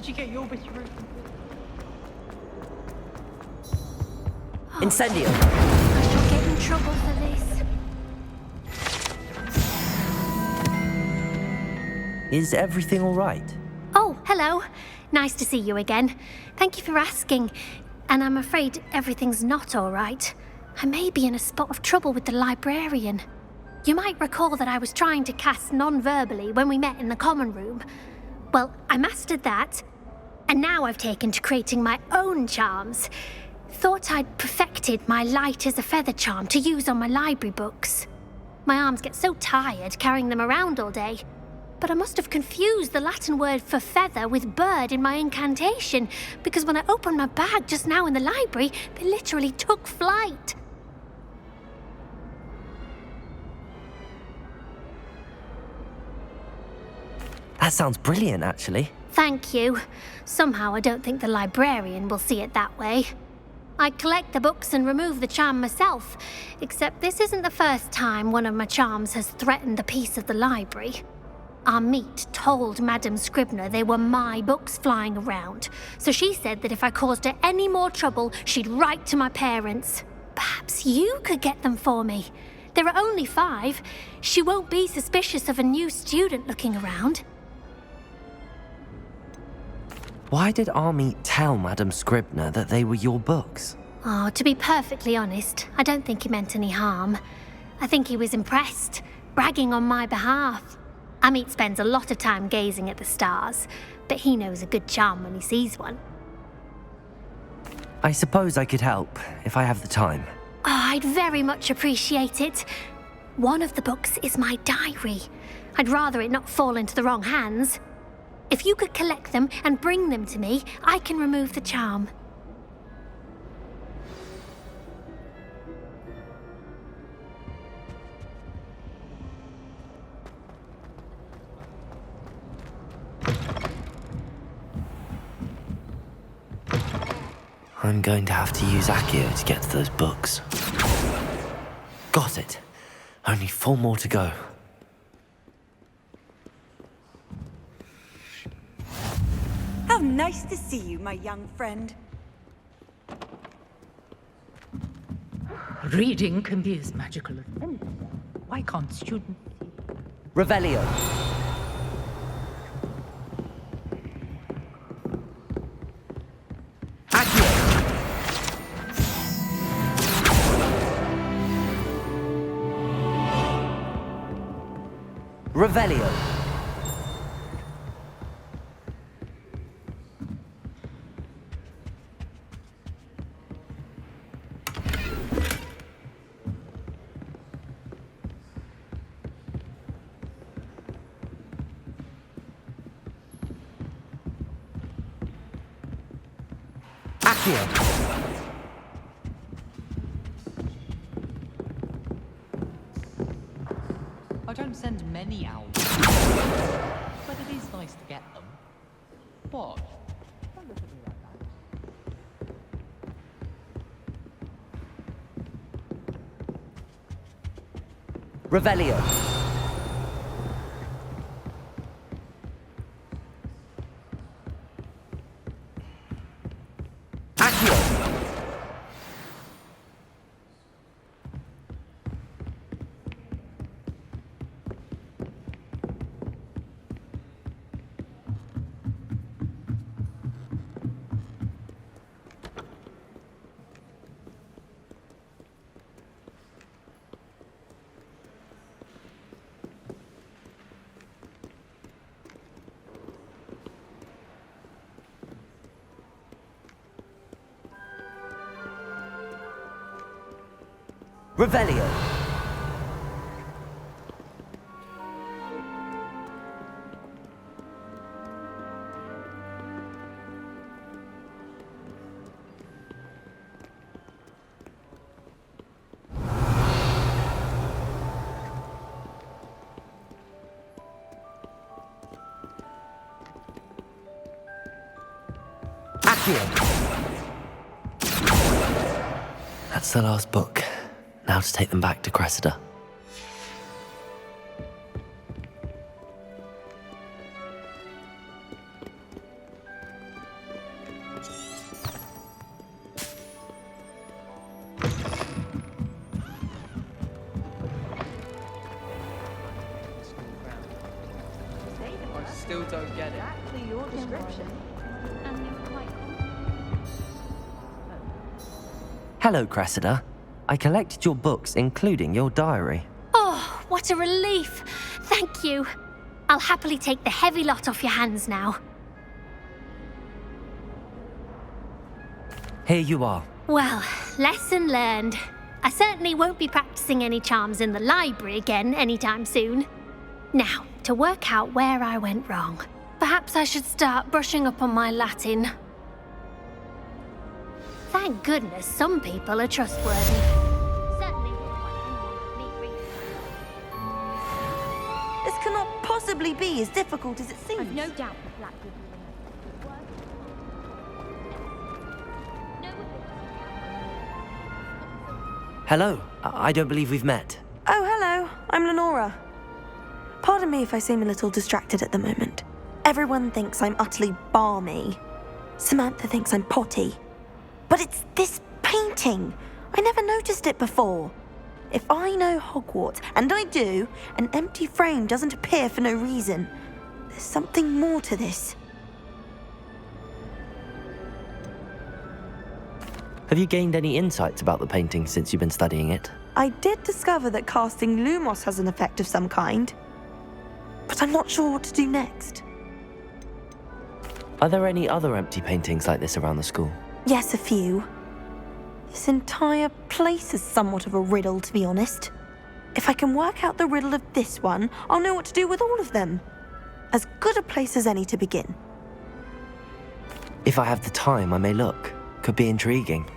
Did you get your bit of root? Incendio! I shall get in trouble for this. Is everything all right? Oh, hello. Nice to see you again. Thank you for asking. And I'm afraid everything's not all right. I may be in a spot of trouble with the librarian. You might recall that I was trying to cast non-verbally when we met in the common room. Well, I mastered that, and now I've taken to creating my own charms. Thought I'd perfected my light as a feather charm to use on my library books. My arms get so tired carrying them around all day. But I must have confused the Latin word for feather with bird in my incantation, because when I opened my bag just now in the library, they literally took flight. That sounds brilliant, actually. Thank you. Somehow I don't think the librarian will see it that way. I collect the books and remove the charm myself, except this isn't the first time one of my charms has threatened the peace of the library. Our meet told Madame Scribner they were my books flying around, so she said that if I caused her any more trouble, she'd write to my parents. Perhaps you could get them for me. There are only 5. She won't be suspicious of a new student looking around. Why did Army tell Madame Scribner that they were your books? Oh, to be perfectly honest, I don't think he meant any harm. I think he was impressed, bragging on my behalf. Amit spends a lot of time gazing at the stars, but he knows a good charm when he sees one. I suppose I could help, if I have the time. Oh, I'd very much appreciate it. One of the books is my diary. I'd rather it not fall into the wrong hands. If you could collect them and bring them to me, I can remove the charm. I'm going to have to use Accio to get to those books. Got it. Only 4 more to go. How nice to see you, my young friend. Reading can be as magical as anything. Why can't students see? Revelio. Accio. Revelio. I don't send many owls, but it is nice to get them. What? Don't look at me like that. Revelio. Revelio. That's the last book. Now to take them back to Cressida. still don't get it. Exactly your description. Hello, Cressida. I collected your books, including your diary. Oh, what a relief. Thank you. I'll happily take the heavy lot off your hands now. Here you are. Well, lesson learned. I certainly won't be practicing any charms in the library again anytime soon. Now, to work out where I went wrong. Perhaps I should start brushing up on my Latin. Thank goodness some people are trustworthy. Certainly wouldn't want anyone but me reading. This cannot possibly be as difficult as it seems. I've no doubt the Black will be Hello. I don't believe we've met. Oh, hello. I'm Lenora. Pardon me if I seem a little distracted at the moment. Everyone thinks I'm utterly balmy. Samantha thinks I'm potty. But it's this painting. I never noticed it before. If I know Hogwarts, and I do, an empty frame doesn't appear for no reason. There's something more to this. Have you gained any insights about the painting since you've been studying it? I did discover that casting Lumos has an effect of some kind. But I'm not sure what to do next. Are there any other empty paintings like this around the school? Yes, a few. This entire place is somewhat of a riddle, to be honest. If I can work out the riddle of this one, I'll know what to do with all of them. As good a place as any to begin. If I have the time, I may look. Could be intriguing.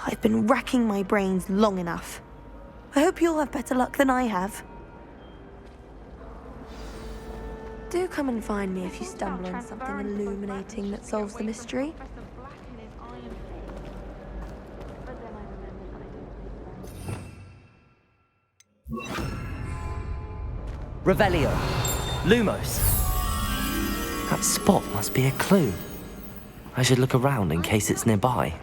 I've been racking my brains long enough. I hope you'll have better luck than I have. Do come and find me if you stumble on something illuminating that solves the mystery. Revelio. Lumos. That spot must be a clue. I should look around in case it's nearby.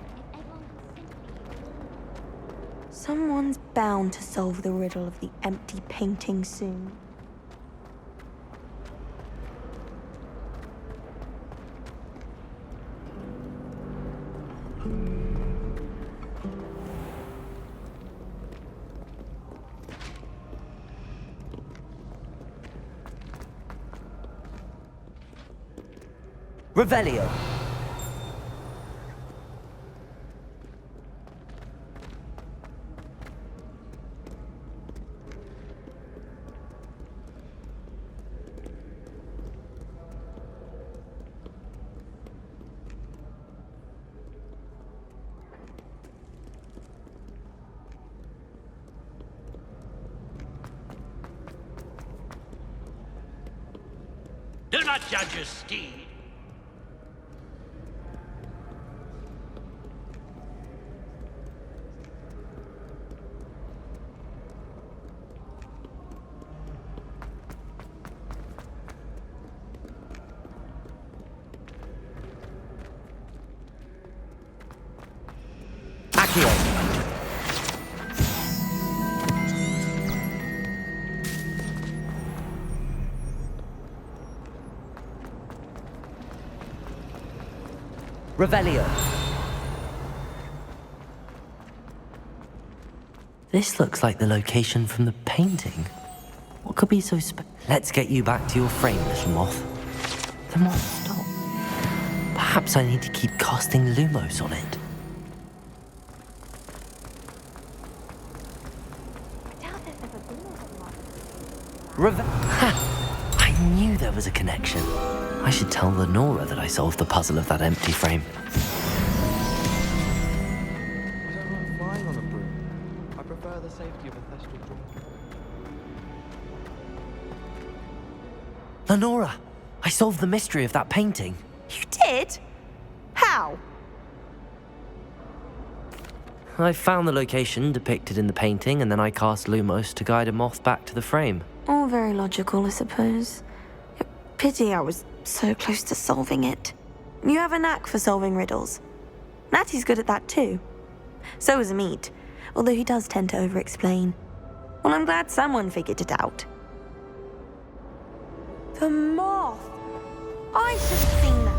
Someone's bound to solve the riddle of the empty painting soon. Revelio. Do not judge a steed. Accio. Revelio. This looks like the location from the painting. What could be so Let's get you back to your frame, little moth. The moth stopped. Perhaps I need to keep casting Lumos on it. Ha! I knew there was a connection. I should tell Lenora that I solved the puzzle of that empty frame. I don't like flying on a broom. I prefer the safety of a thestral door. Lenora, I solved the mystery of that painting. You did? How? I found the location depicted in the painting, and then I cast Lumos to guide a moth back to the frame. All very logical, I suppose. Pity I was so close to solving it. You have a knack for solving riddles. Natty's good at that too. So is Amit, although he does tend to over-explain. Well, I'm glad someone figured it out. The moth! I should have seen that.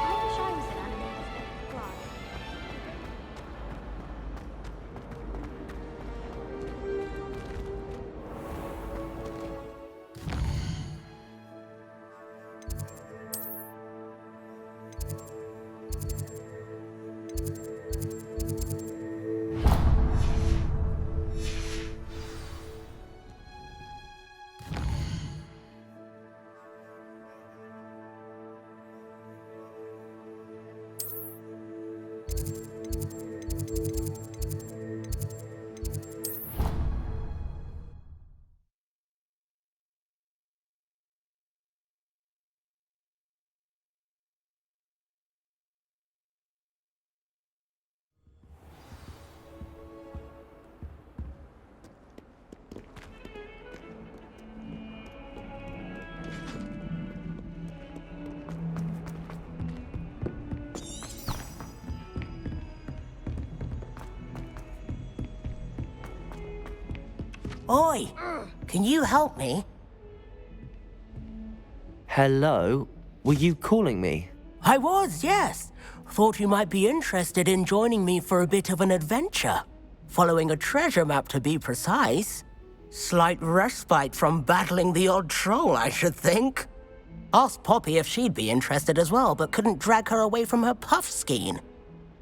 I wish I was an animated fly. Oi, can you help me? Hello? Were you calling me? I was, yes. Thought you might be interested in joining me for a bit of an adventure. Following a treasure map, to be precise. Slight respite from battling the odd troll, I should think. Asked Poppy if she'd be interested as well, but couldn't drag her away from her puff skein.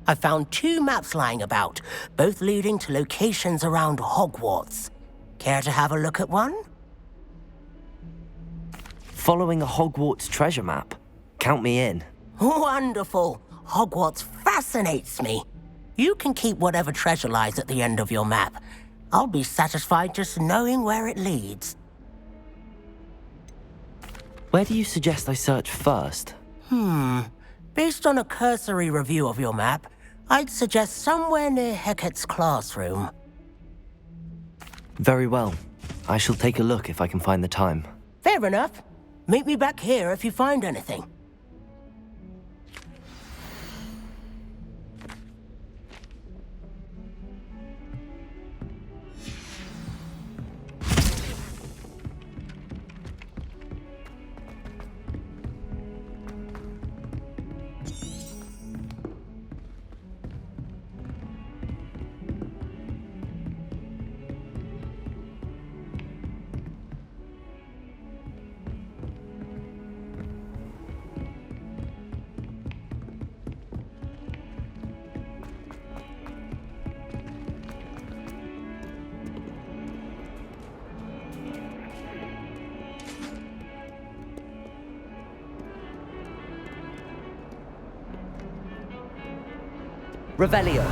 I found 2 maps lying about, both leading to locations around Hogwarts. Care to have a look at one? Following a Hogwarts treasure map? Count me in. Wonderful. Hogwarts fascinates me. You can keep whatever treasure lies at the end of your map. I'll be satisfied just knowing where it leads. Where do you suggest I search first? Based on a cursory review of your map, I'd suggest somewhere near Hecat's classroom. Very well. I shall take a look if I can find the time. Fair enough. Meet me back here if you find anything. Revelio.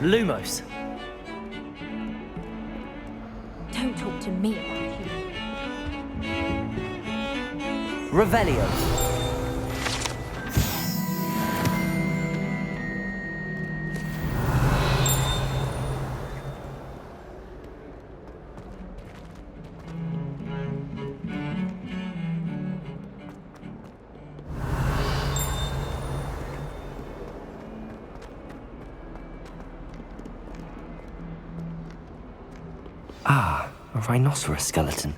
Lumos. Don't talk to me about you. Revelio. Ah, a rhinoceros skeleton.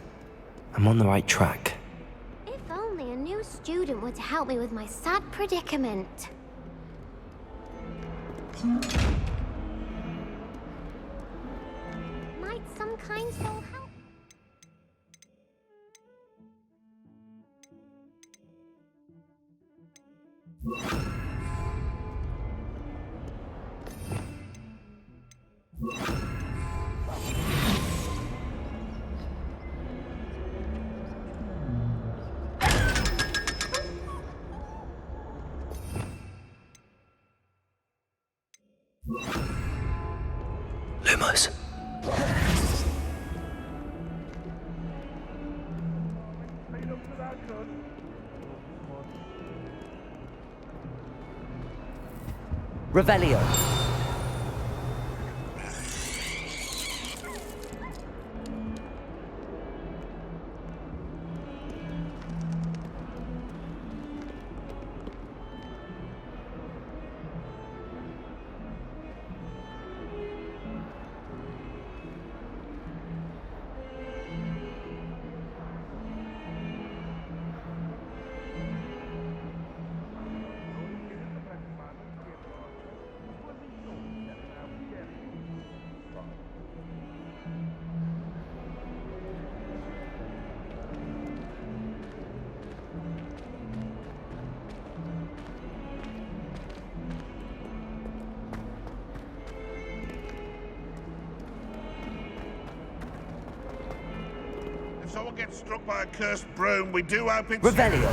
I'm on the right track. If only a new student were to help me with my sad predicament. Might some kind soul help? Lumos. Revelio. someone gets struck by a cursed broom, we do hope it's... Revelio.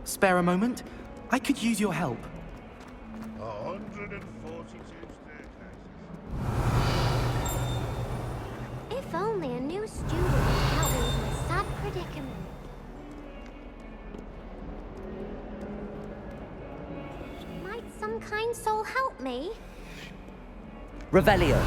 Spare a moment? I could use your help. 142 staircases. If only a new student would help me with my sad predicament. Might some kind soul help me? Revelio.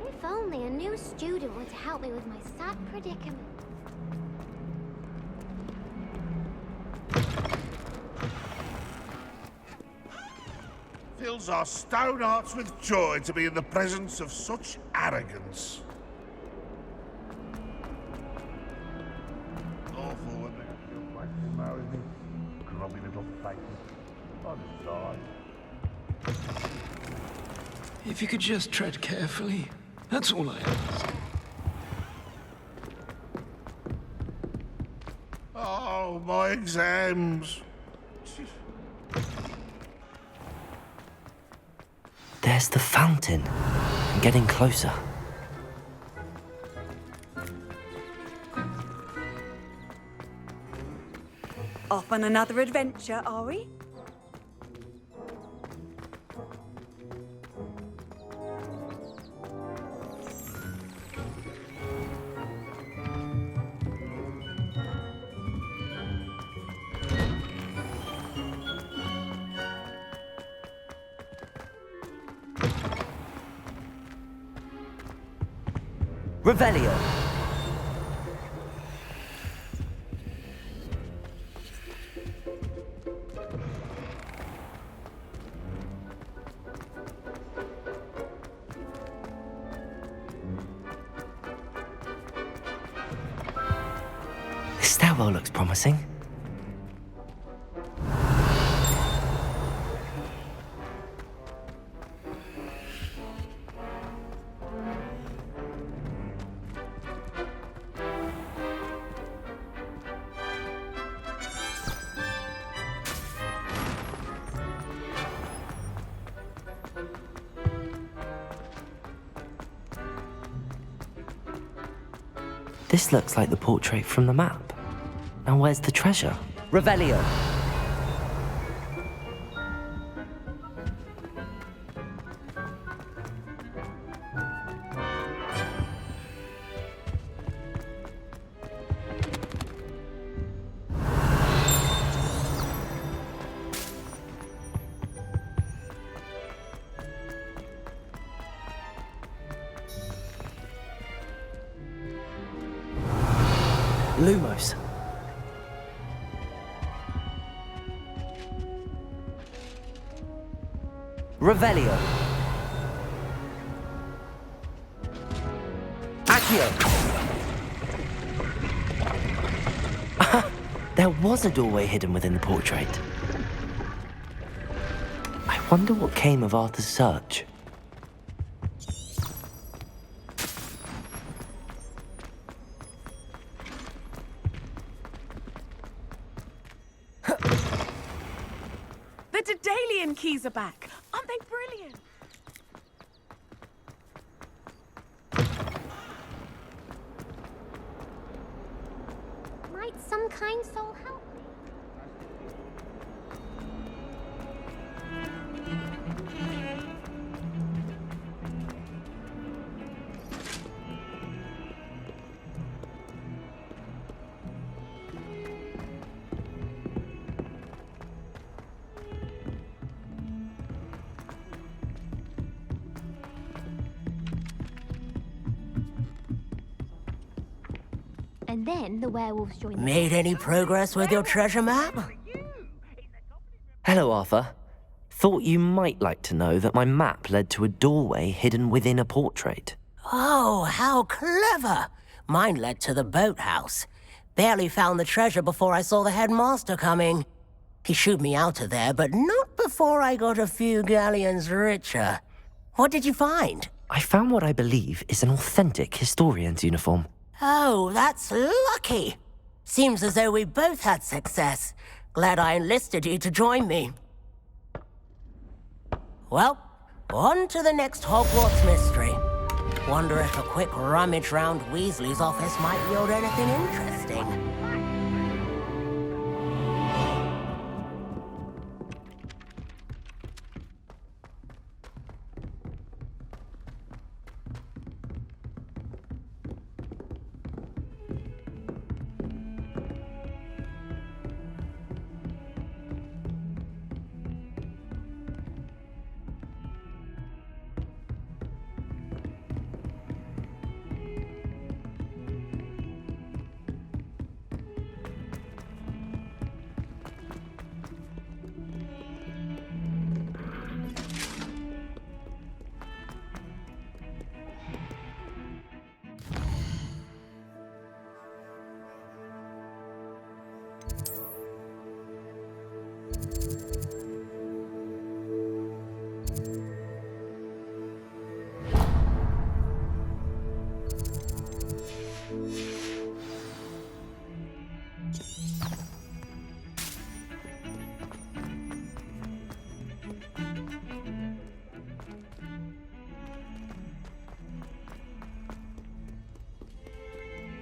If only a new student were to help me with my sad predicament. Fills our stone hearts with joy to be in the presence of such arrogance. Awful when they feel like they marry me. Grubby little faces. I'm sorry. If you could just tread carefully, that's all I ask. Oh, my exams. There's the fountain. I'm getting closer. Off on another adventure, are we? Revelio. This stairwell looks promising. This looks like the portrait from the map. Now where's the treasure? Revelio. Lumos. Revelio. Accio. There was a doorway hidden within the portrait. I wonder what came of Arthur's search. The Daedalian keys are back. Aren't they brilliant? Might some kind soul help me? And then the werewolves joined. Made any progress with your treasure map? Hello, Arthur. Thought you might like to know that my map led to a doorway hidden within a portrait. Oh, how clever! Mine led to the boathouse. Barely found the treasure before I saw the headmaster coming. He shooed me out of there, but not before I got a few galleons richer. What did you find? I found what I believe is an authentic historian's uniform. Oh, that's lucky. Seems as though we both had success. Glad I enlisted you to join me. Well, on to the next Hogwarts mystery. Wonder if a quick rummage round Weasley's office might yield anything interesting.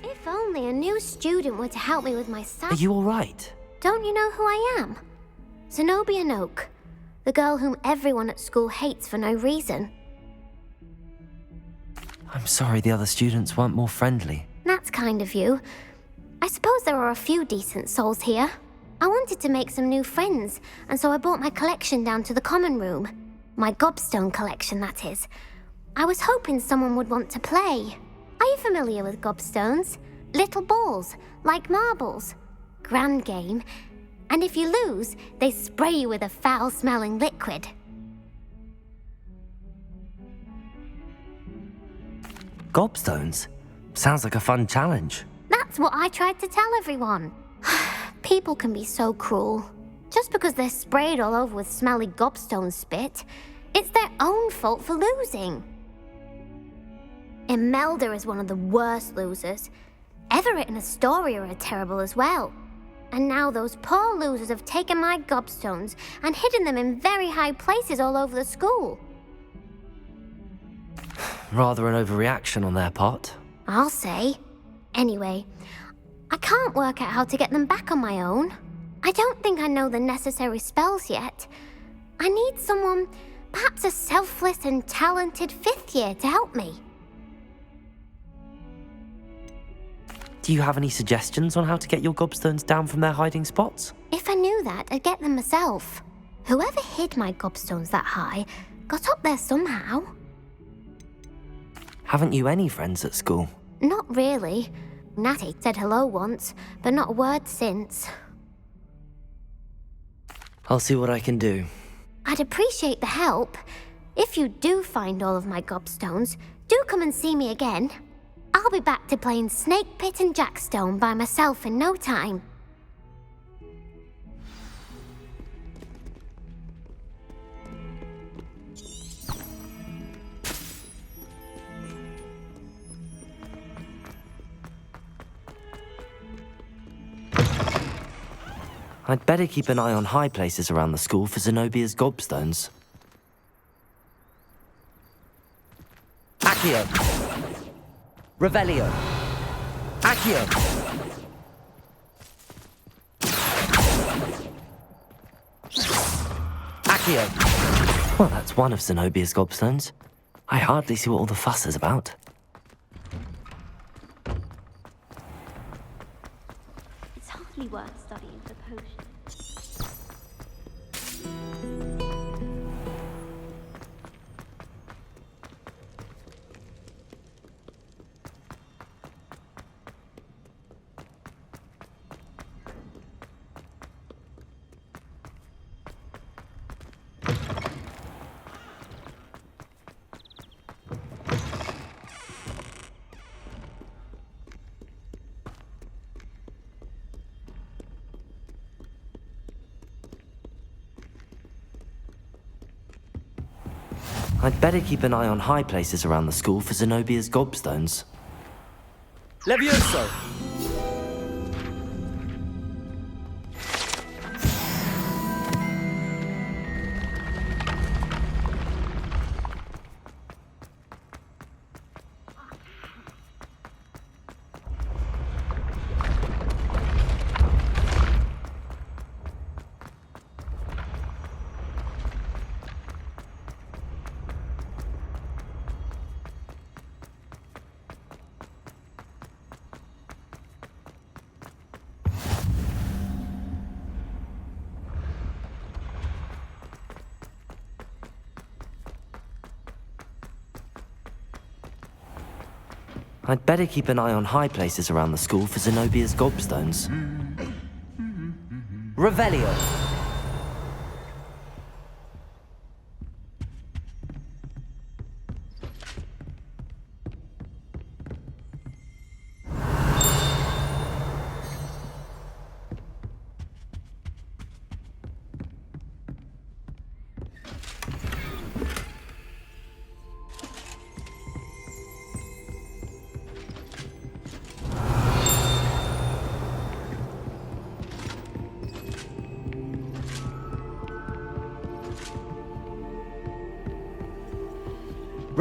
If only a new student were to help me with my Are you all right? Don't you know who I am? Zenobia Noak, the girl whom everyone at school hates for no reason. I'm sorry the other students weren't more friendly. That's kind of you. I suppose there are a few decent souls here. I wanted to make some new friends, and so I brought my collection down to the common room. My gobstone collection, that is. I was hoping someone would want to play. Are you familiar with gobstones? Little balls, like marbles. Grand game. And if you lose, they spray you with a foul-smelling liquid. Gobstones? Sounds like a fun challenge. That's what I tried to tell everyone. People can be so cruel. Just because they're sprayed all over with smelly gobstone spit, it's their own fault for losing. Imelda is one of the worst losers. Everett and Astoria are terrible as well. And now those poor losers have taken my gobstones and hidden them in very high places all over the school. Rather an overreaction on their part. I'll say. Anyway, I can't work out how to get them back on my own. I don't think I know the necessary spells yet. I need someone, perhaps a selfless and talented fifth year to help me. Do you have any suggestions on how to get your gobstones down from their hiding spots? If I knew that, I'd get them myself. Whoever hid my gobstones that high got up there somehow. Haven't you any friends at school? Not really. Natty said hello once, but not a word since. I'll see what I can do. I'd appreciate the help. If you do find all of my gobstones, do come and see me again. I'll be back to playing Snake Pit and Jackstone by myself in no time. I'd better keep an eye on high places around the school for Zenobia's gobstones. Accio! Revelio! Accio! Accio! Well, that's one of Zenobia's gobstones. I hardly see what all the fuss is about. It's hardly worth studying for potions. I'd better keep an eye on high places around the school for Zenobia's gobstones. Levioso! I'd better keep an eye on high places around the school for Zenobia's gobstones. Revelio!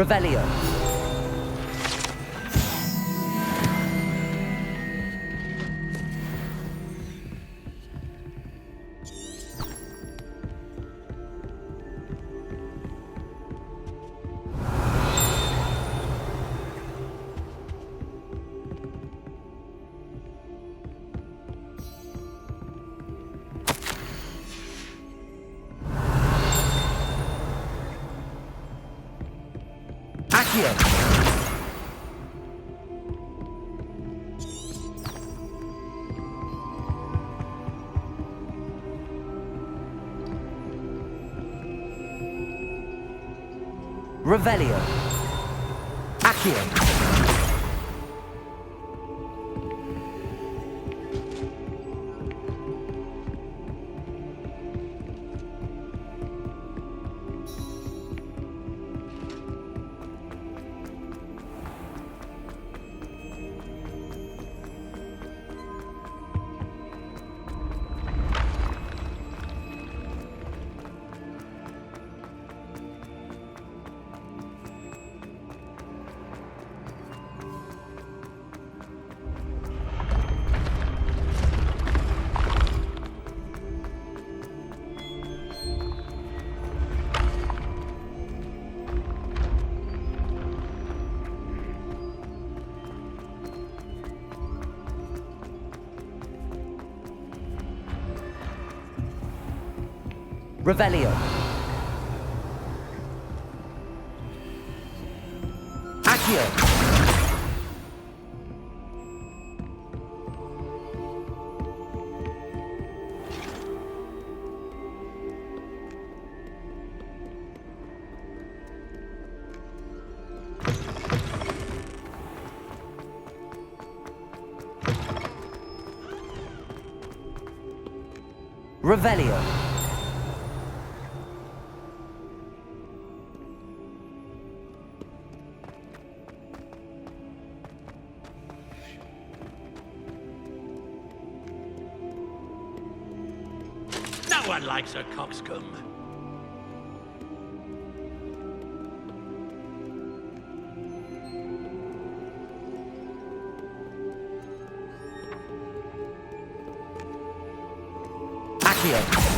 Revelio. Accio. Revelio. Accio. Revelio. Accio. Revelio. No one likes a coxcomb. Accio.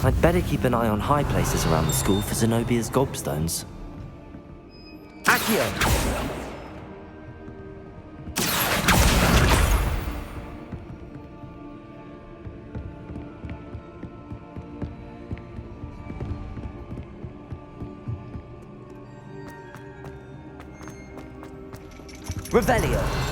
I'd better keep an eye on high places around the school for Zenobia's gobstones. Accio! Revelio!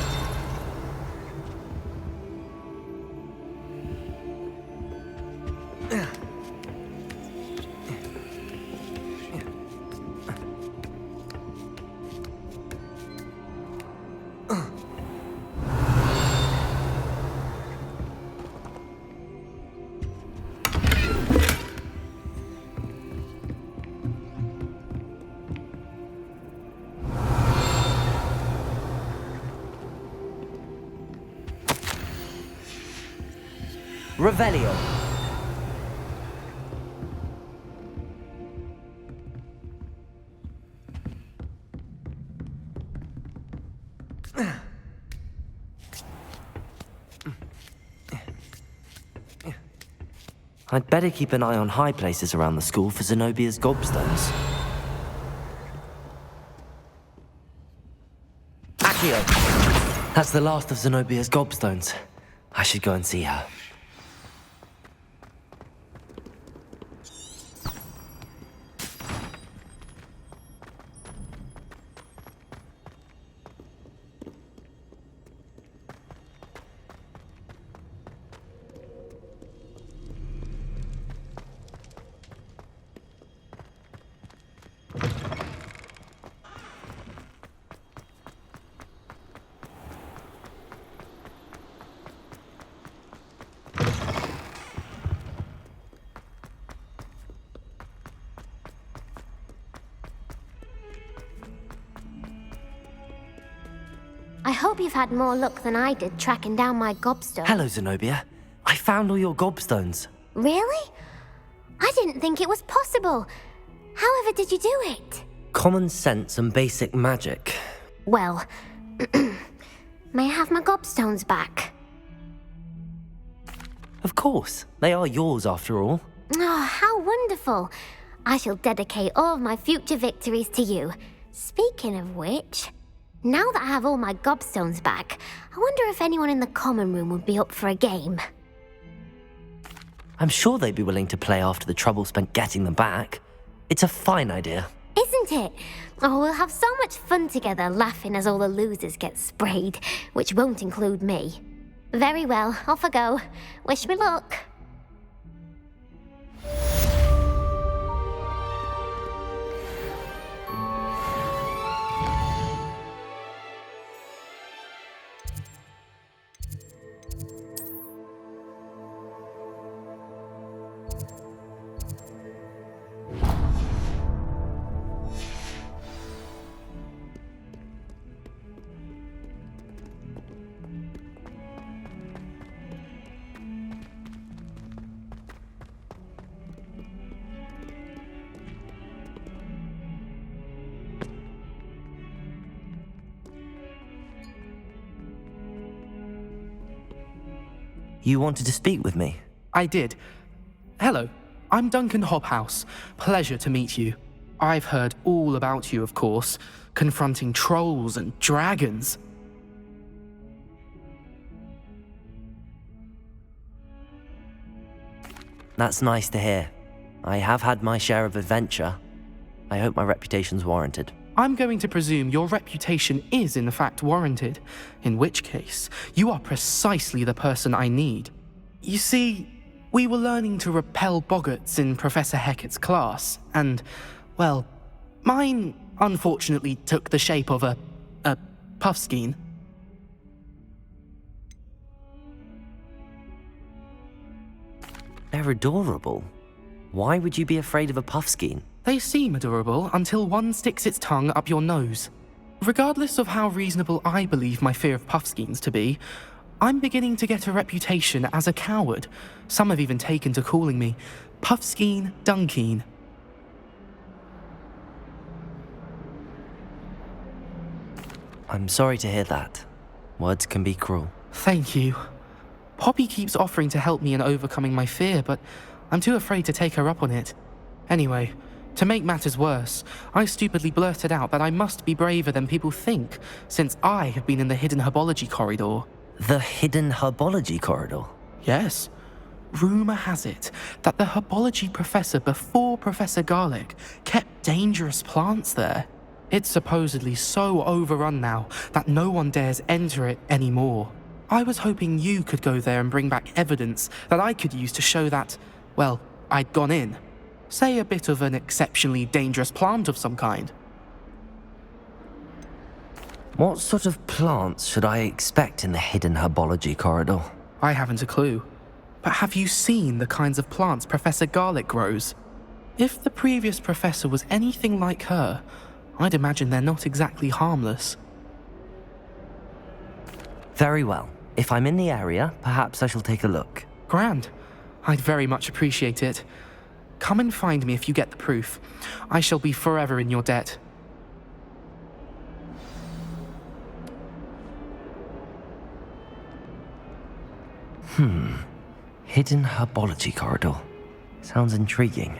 Revelio. I'd better keep an eye on high places around the school for Zenobia's gobstones. Accio! That's the last of Zenobia's gobstones. I should go and see her. I hope you've had more luck than I did tracking down my gobstone. Hello, Zenobia. I found all your gobstones. Really? I didn't think it was possible. However did you do it? Common sense and basic magic. Well, may I have my gobstones back? Of course. They are yours after all. Oh, how wonderful. I shall dedicate all of my future victories to you. Speaking of which, now that I have all my gobstones back, I wonder if anyone in the common room would be up for a game. I'm sure they'd be willing to play after the trouble spent getting them back. It's a fine idea. Isn't it? Oh, we'll have so much fun together laughing as all the losers get sprayed, which won't include me. Very well, off I go. Wish me luck. You wanted to speak with me? I did. Hello, I'm Duncan Hobhouse. Pleasure to meet you. I've heard all about you, of course, confronting trolls and dragons. That's nice to hear. I have had my share of adventure. I hope my reputation's warranted. I'm going to presume your reputation is in fact warranted, in which case, you are precisely the person I need. You see, we were learning to repel boggarts in Professor Hecat's class, and, well, mine unfortunately took the shape of a puffskein. They're adorable. Why would you be afraid of a puffskein? They seem adorable until one sticks its tongue up your nose. Regardless of how reasonable I believe my fear of puffskeins to be, I'm beginning to get a reputation as a coward. Some have even taken to calling me Puffskein Dunkeen. I'm sorry to hear that. Words can be cruel. Thank you. Poppy keeps offering to help me in overcoming my fear, but I'm too afraid to take her up on it. Anyway, to make matters worse, I stupidly blurted out that I must be braver than people think, since I have been in the hidden herbology corridor. The hidden herbology corridor? Yes. Rumour has it that the herbology professor before Professor Garlic kept dangerous plants there. It's supposedly so overrun now that no one dares enter it anymore. I was hoping you could go there and bring back evidence that I could use to show that, well, I'd gone in. Say a bit of an exceptionally dangerous plant of some kind. What sort of plants should I expect in the hidden herbology corridor? I haven't a clue. But have you seen the kinds of plants Professor Garlic grows? If the previous professor was anything like her, I'd imagine they're not exactly harmless. Very well. If I'm in the area, perhaps I shall take a look. Grand. I'd very much appreciate it. Come and find me if you get the proof. I shall be forever in your debt. Hidden herbology corridor. Sounds intriguing.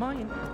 Mine.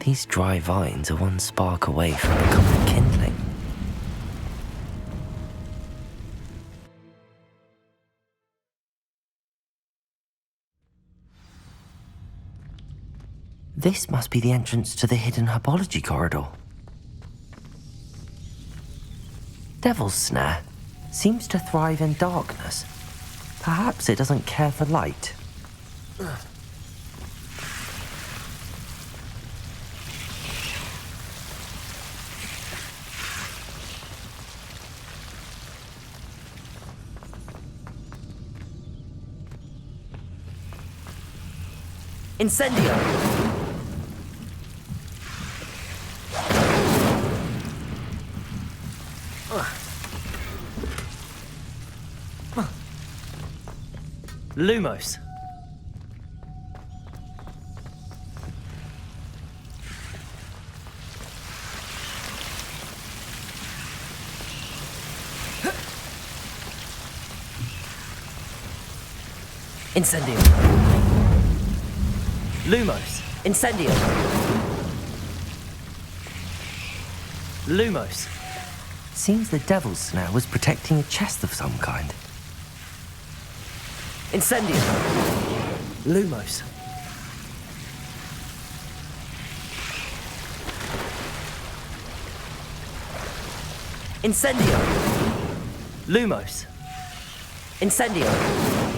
These dry vines are one spark away from becoming kindling. This must be the entrance to the hidden herbology corridor. Devil's Snare seems to thrive in darkness. Perhaps it doesn't care for light. Incendio! Lumos. Incendio. Lumos. Incendio. Lumos. Seems the Devil's Snare was protecting a chest of some kind. Incendio. Lumos. Incendio. Lumos. Incendio.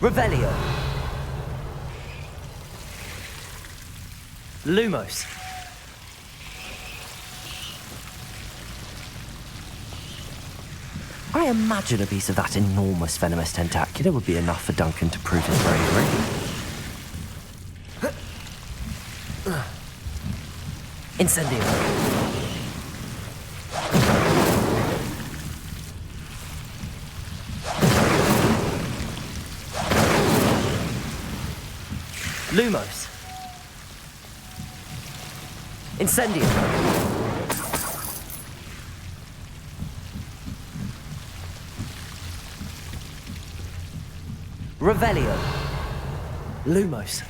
Revelio. Lumos. I imagine a piece of that enormous venomous tentacular would be enough for Duncan to prove his bravery. Incendio. Lumos. Incendio. Revelio. Lumos.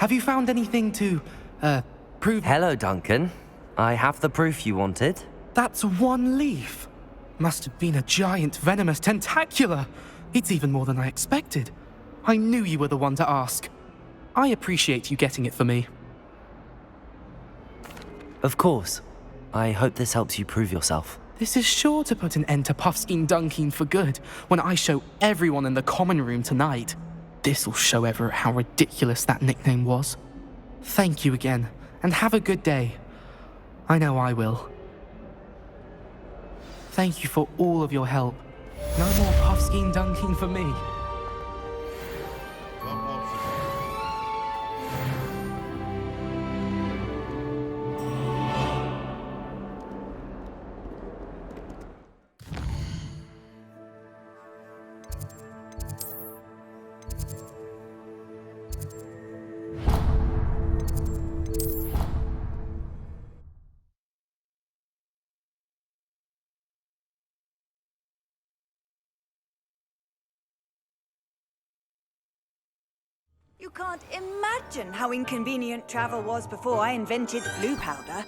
Have you found anything to, prove... Hello, Duncan. I have the proof you wanted. That's one leaf. Must have been a giant venomous tentacula. It's even more than I expected. I knew you were the one to ask. I appreciate you getting it for me. Of course. I hope this helps you prove yourself. This is sure to put an end to Puffskein Dunkin for good when I show everyone in the common room tonight. This'll show Everett how ridiculous that nickname was. Thank you again, and have a good day. I know I will. Thank you for all of your help. No more Puffskein Dunkin for me. You can't imagine how inconvenient travel was before I invented blue powder.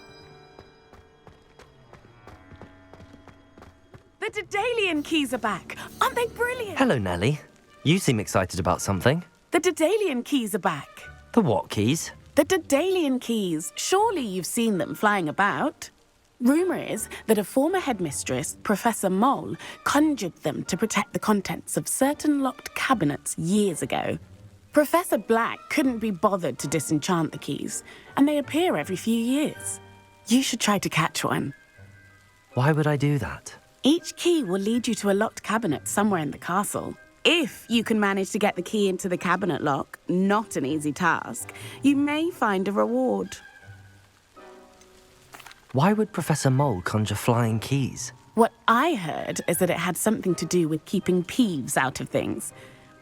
The Daedalian keys are back. Aren't they brilliant? Hello, Nellie. You seem excited about something. The Daedalian keys are back. The what keys? The Daedalian keys. Surely you've seen them flying about. Rumour is that a former headmistress, Professor Mole, conjured them to protect the contents of certain locked cabinets years ago. Professor Black couldn't be bothered to disenchant the keys, and they appear every few years. You should try to catch one. Why would I do that? Each key will lead you to a locked cabinet somewhere in the castle. If you can manage to get the key into the cabinet lock, not an easy task, you may find a reward. Why would Professor Mole conjure flying keys? What I heard is that it had something to do with keeping Peeves out of things.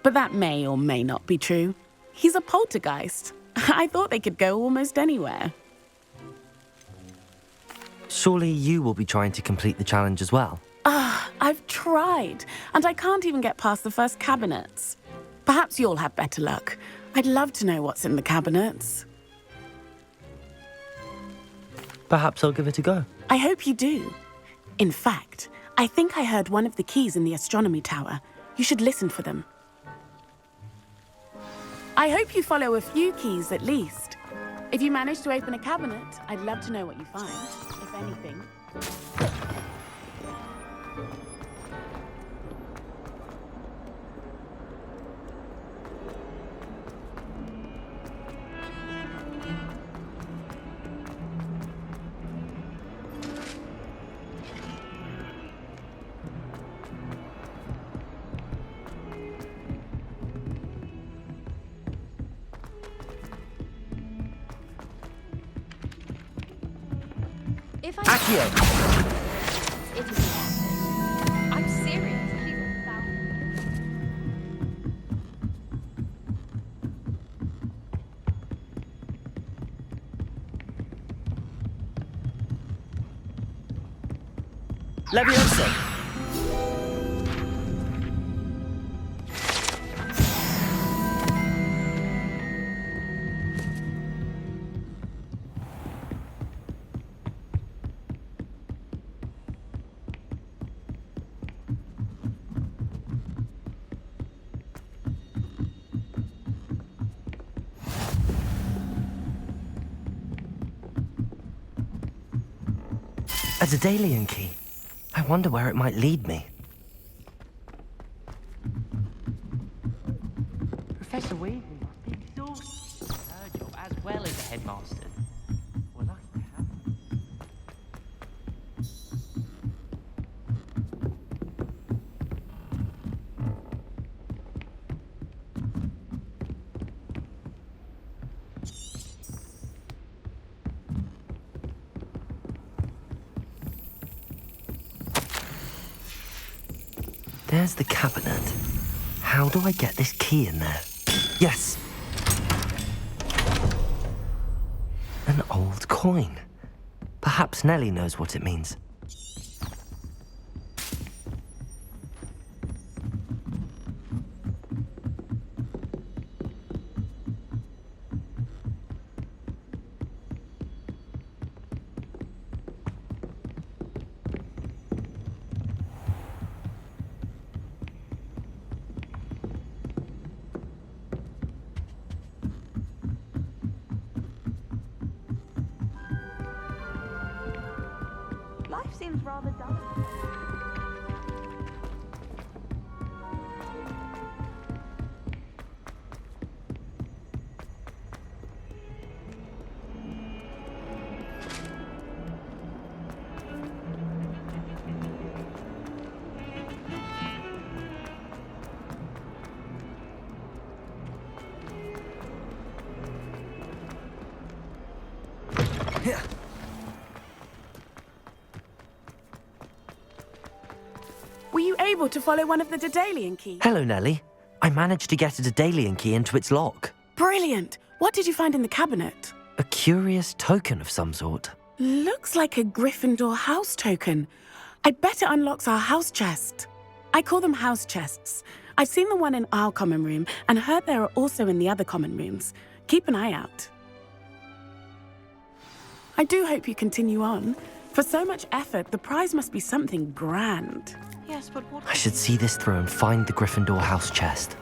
But that may or may not be true. He's a poltergeist. I thought they could go almost anywhere. Surely you will be trying to complete the challenge as well. I've tried, and I can't even get past the first cabinets. Perhaps you'll have better luck. I'd love to know what's in the cabinets. Perhaps I'll give it a go. I hope you do. In fact, I think I heard one of the keys in the astronomy tower. You should listen for them. I hope you follow a few keys at least. If you manage to open a cabinet, I'd love to know what you find, if anything. Accio! It is haunted. I'm serious. She's about... Levioso! A Daedalian key. I wonder where it might lead me. Professor Weasley must be exhausted. Her job as well as the headmaster's. Well, nice to have her. There's the cabinet. How do I get this key in there? Yes! An old coin. Perhaps Nellie knows what it means. seems rather dull. Were you able to follow one of the Daedalian keys? Hello, Nellie. I managed to get a Daedalian key into its lock. Brilliant! What did you find in the cabinet? A curious token of some sort. Looks like a Gryffindor house token. I bet it unlocks our house chest. I call them house chests. I've seen the one in our common room and heard there are also in the other common rooms. Keep an eye out. I do hope you continue on. For so much effort, the prize must be something grand. Yes, but what... I should see this through and find the Gryffindor house chest.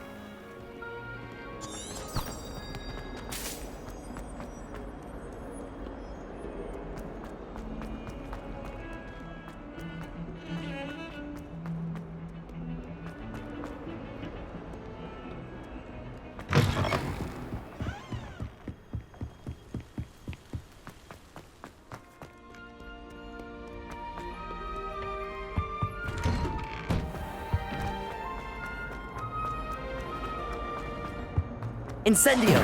Incendio!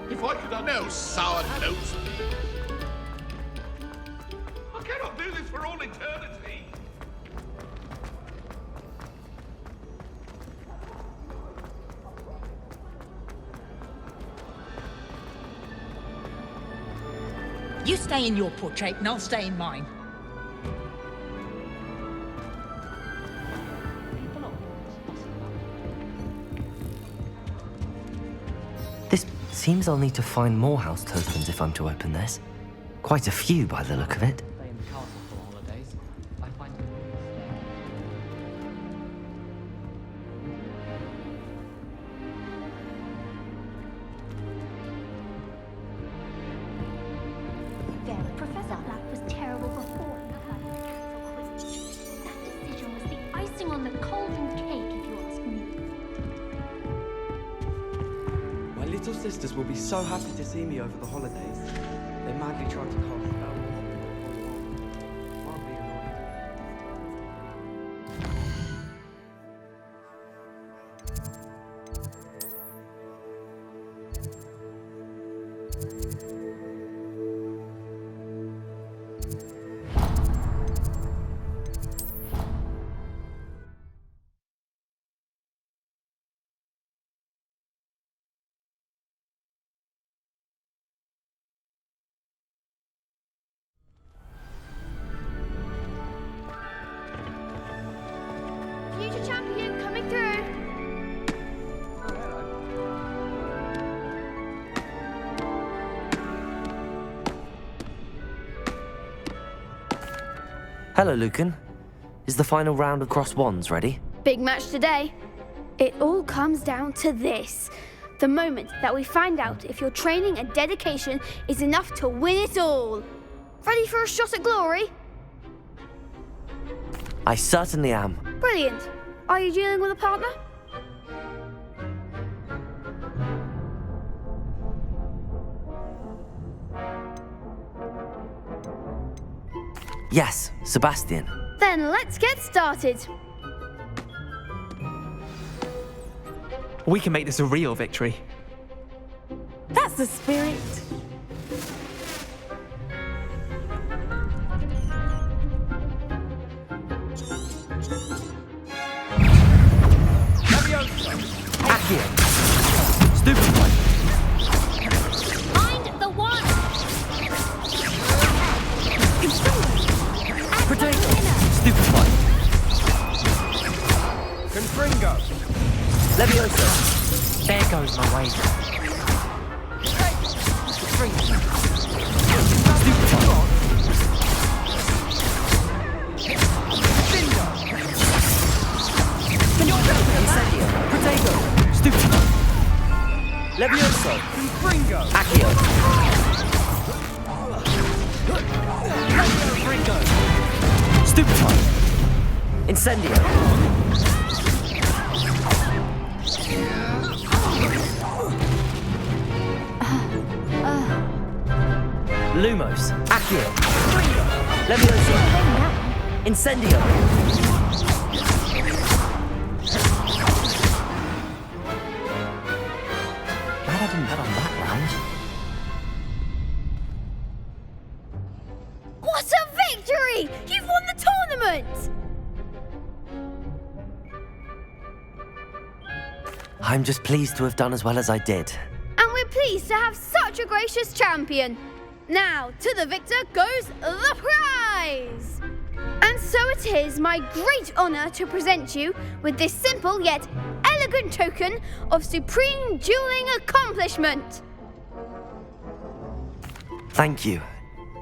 If I could have no sour notes. I cannot do this for all eternity. You stay in your portrait and I'll stay in mine. This seems I'll need to find more house tokens if I'm to open this. Quite a few by the look of it. Stay in the castle for holidays. I find it There, Professor, that was terrible before. That decision was the icing on the golden cake, if you ask me. My little sisters will be so happy to see me over the holidays. They madly tried to cast spells. I'll be annoyed. Future champion coming through. Hello, Lucan. Is the final round of Cross Wands ready? Big match today. It all comes down to this. The moment that we find out if your training and dedication is enough to win it all. Ready for a shot at glory? I certainly am. Brilliant. Are you dealing with a partner? Yes, Sebastian. Then let's get started. We can make this a real victory. That's the spirit. Accio. Stupefy. Find the one. Potato. Stupefy. Confringo. Levioso. There goes my wager. Super time! Incendio! Lumos, Accio, Leviosa, Incendio. Glad I didn't bet on that round. What a victory! You've won the tournament! I'm just pleased to have done as well as I did. And we're pleased to have such a gracious champion. Now, to the victor goes the prize! And so it is my great honour to present you with this simple yet elegant token of supreme dueling accomplishment. Thank you.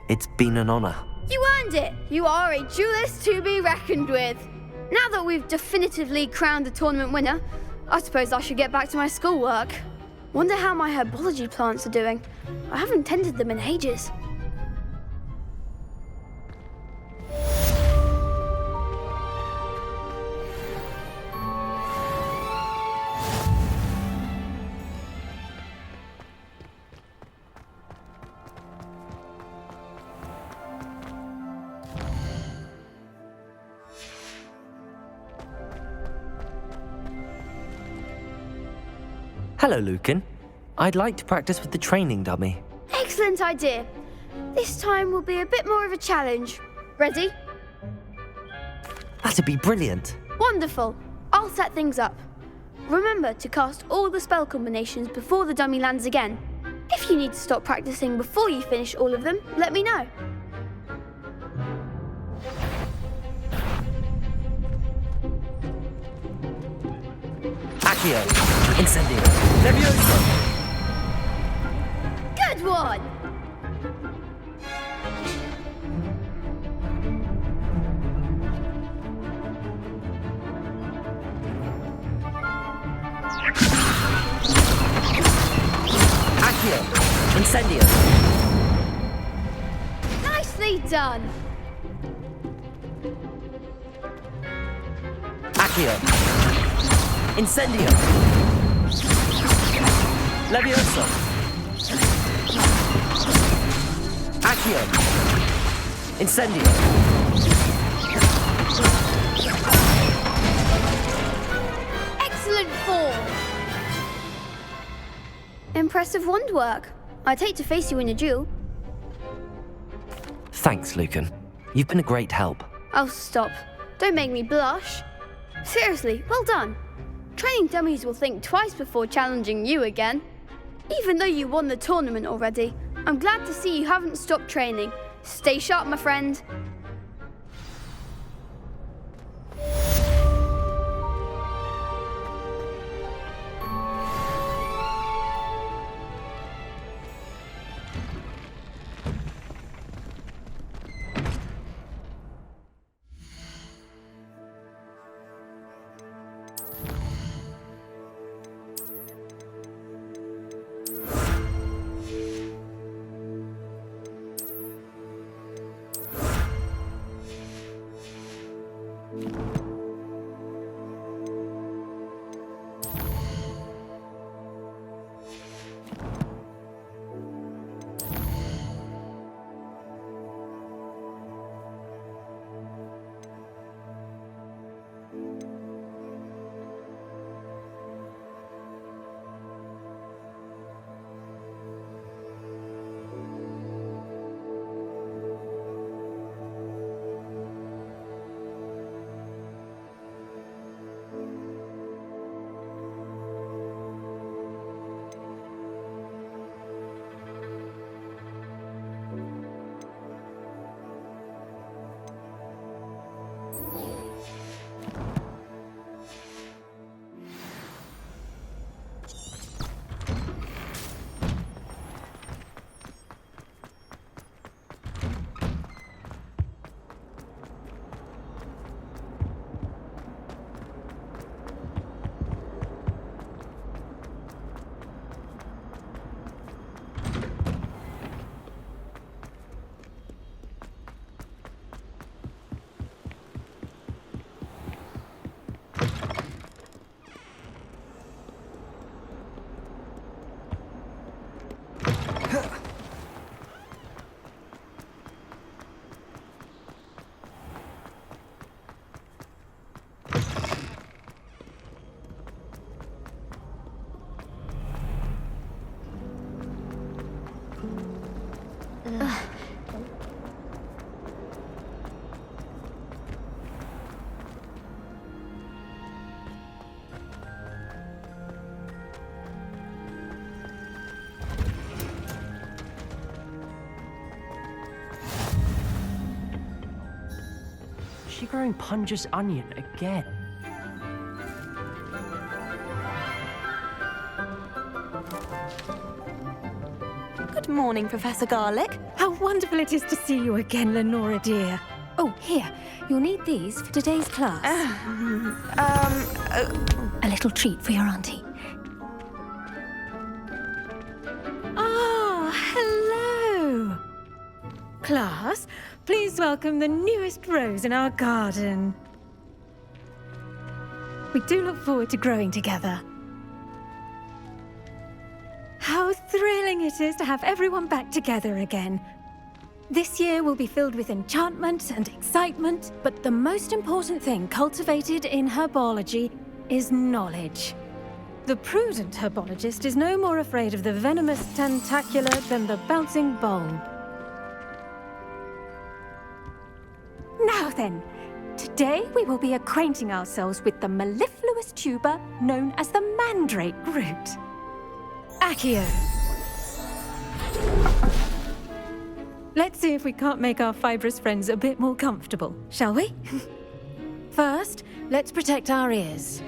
It's been an honour. You earned it. You are a duelist to be reckoned with. Now that we've definitively crowned the tournament winner, I suppose I should get back to my schoolwork. Wonder how my herbology plants are doing. I haven't tended them in ages. Hello, Lucan. I'd like to practice with the training dummy. Excellent idea. This time will be a bit more of a challenge. Ready? That'd be brilliant. Wonderful. I'll set things up. Remember to cast all the spell combinations before the dummy lands again. If you need to stop practicing before you finish all of them, let me know. Accio, Incendio, Leviosa. Good one! Accio, Incendio. Nicely done! Accio, Incendio, Leviosa, Accio, Incendio. Excellent form! Impressive wand work. I'd hate to face you in a duel. Thanks, Lucan. You've been a great help. Oh, stop. Don't make me blush. Seriously, well done. Training dummies will think twice before challenging you again. Even though you won the tournament already, I'm glad to see you haven't stopped training. Stay sharp, my friend. she growing Punja's onion again? Good morning, Professor Garlic. How wonderful it is to see you again, Lenora dear. Oh, here. You'll need these for today's class. A little treat for your auntie. Ah, hello. Class, please welcome the newest rose in our garden. We do look forward to growing together. How thrilling it is to have everyone back together again. This year will be filled with enchantment and excitement, but the most important thing cultivated in herbology is knowledge. The prudent herbologist is no more afraid of the venomous tentacula than the bouncing bulb. Now then, today we will be acquainting ourselves with the mellifluous tuber known as the mandrake root. Accio. Let's see if we can't make our fibrous friends a bit more comfortable, shall we? First, let's protect our ears.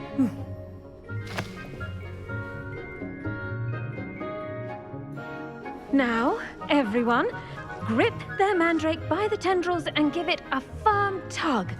Now, everyone, grip their mandrake by the tendrils and give it a firm tug.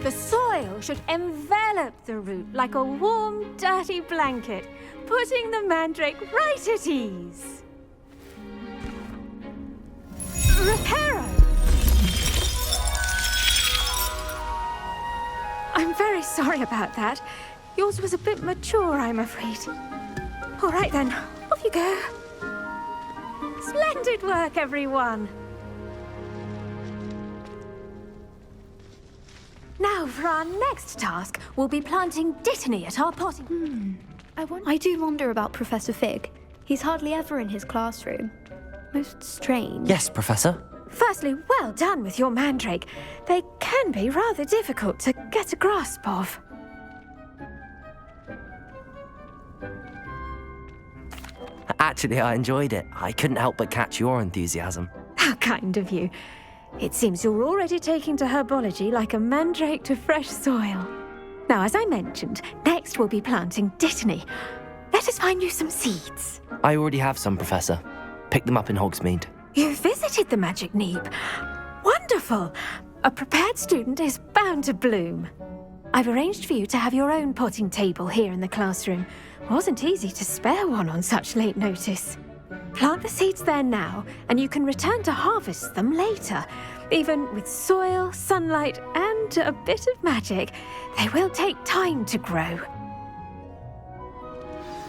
The soil should envelop the root like a warm, dirty blanket, putting the mandrake right at ease. Reparo! I'm very sorry about that. Yours was a bit mature, I'm afraid. All right then, off you go. Splendid work, everyone. Now, for our next task, we'll be planting Dittany at our potting... I do wonder about Professor Fig. He's hardly ever in his classroom. Most strange. Yes, Professor. Firstly, well done with your mandrake. They can be rather difficult to get a grasp of. Actually, I enjoyed it. I couldn't help but catch your enthusiasm. How kind of you. It seems you're already taking to herbology like a mandrake to fresh soil. Now, as I mentioned, next we'll be planting Dittany. Let us find you some seeds. I already have some, Professor. Picked them up in Hogsmeade. You visited the Magic Neep. Wonderful! A prepared student is bound to bloom. I've arranged for you to have your own potting table here in the classroom. Wasn't easy to spare one on such late notice. Plant the seeds there now, and you can return to harvest them later. Even with soil, sunlight, and a bit of magic, they will take time to grow.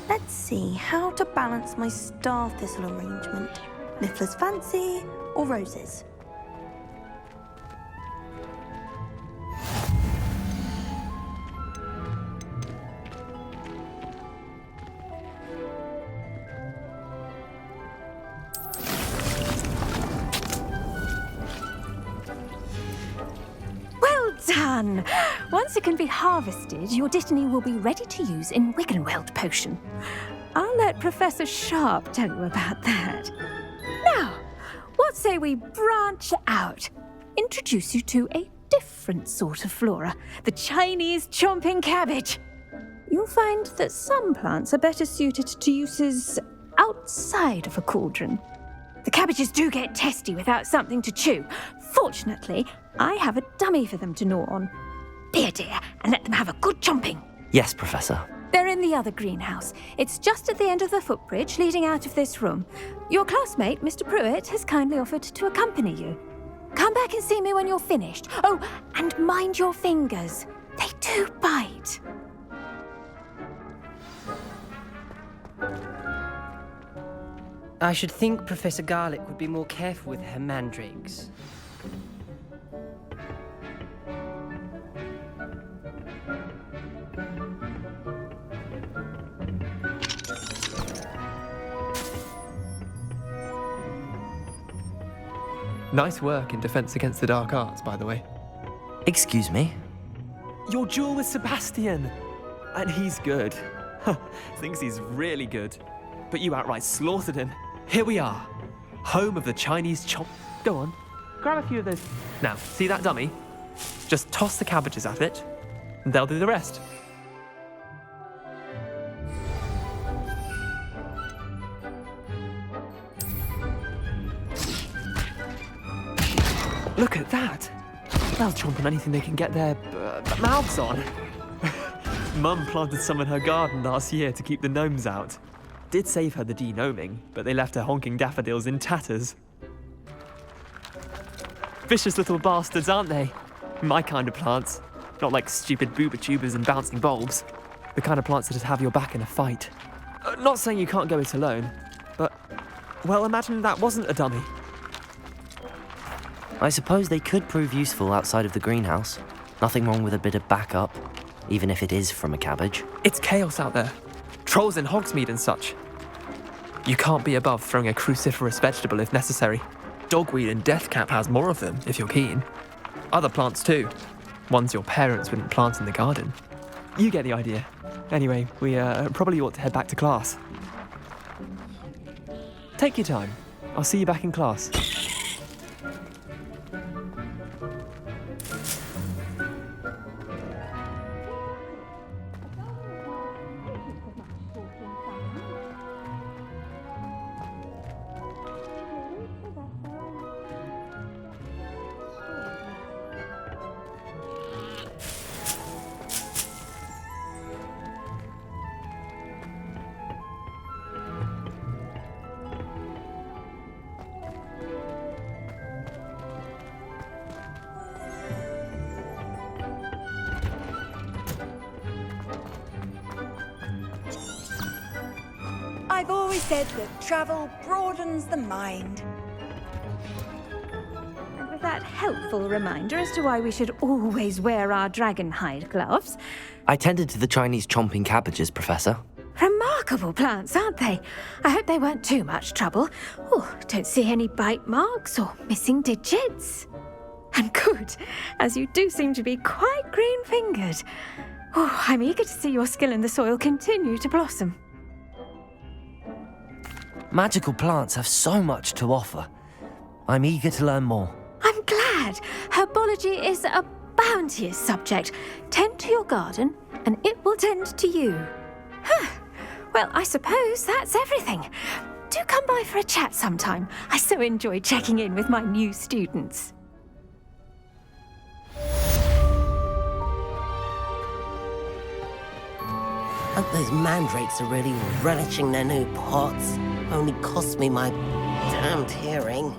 Let's see how to balance my star thistle arrangement. Niffler's fancy or roses? Done! Once it can be harvested, your Dittany will be ready to use in Wiggenweld potion. I'll let Professor Sharp tell you about that. Now, what say we branch out? Introduce you to a different sort of flora, the Chinese chomping cabbage. You'll find that some plants are better suited to uses outside of a cauldron. The cabbages do get testy without something to chew. Fortunately, I have a dummy for them to gnaw on. Be a dear and let them have a good chomping. Yes, Professor. They're in the other greenhouse. It's just at the end of the footbridge leading out of this room. Your classmate, Mr. Pruitt, has kindly offered to accompany you. Come back and see me when you're finished. Oh, and mind your fingers. They do bite. I should think Professor Garlic would be more careful with her mandrakes. Nice work in Defense Against the Dark Arts, by the way. Excuse me? Your duel with Sebastian! And he's good. Thinks he's really good. But you outright slaughtered him. Here we are. Home of the Chinese chomp. Go on, grab a few of those. Now, see that dummy? Just toss the cabbages at it, and they'll do the rest. Look at that! They'll chomp on anything they can get their mouths on. Mum planted some in her garden last year to keep the gnomes out. Did save her the de-gnoming, but they left her honking daffodils in tatters. Vicious little bastards, aren't they? My kind of plants. Not like stupid booba tubers and bouncing bulbs. The kind of plants that'd have your back in a fight. Not saying you can't go it alone, but, well, imagine that wasn't a dummy. I suppose they could prove useful outside of the greenhouse. Nothing wrong with a bit of backup, even if it is from a cabbage. It's chaos out there. Trolls in Hogsmeade and such. You can't be above throwing a cruciferous vegetable if necessary. Dogweed and deathcap has more of them, if you're keen. Other plants too. Ones your parents wouldn't plant in the garden. You get the idea. Anyway, we probably ought to head back to class. Take your time. I'll see you back in class. I've always said that travel broadens the mind. And with that helpful reminder as to why we should always wear our dragon hide gloves. I tended to the Chinese chomping cabbages, Professor. Remarkable plants, aren't they? I hope they weren't too much trouble. Oh, don't see any bite marks or missing digits. And good, as you do seem to be quite green-fingered. Oh, I'm eager to see your skill in the soil continue to blossom. Magical plants have so much to offer. I'm eager to learn more. I'm glad. Herbology is a bounteous subject. Tend to your garden, and it will tend to you. Well, I suppose that's everything. Do come by for a chat sometime. I so enjoy checking in with my new students. Hope those mandrakes are really relishing their new pots. Only cost me my damned hearing.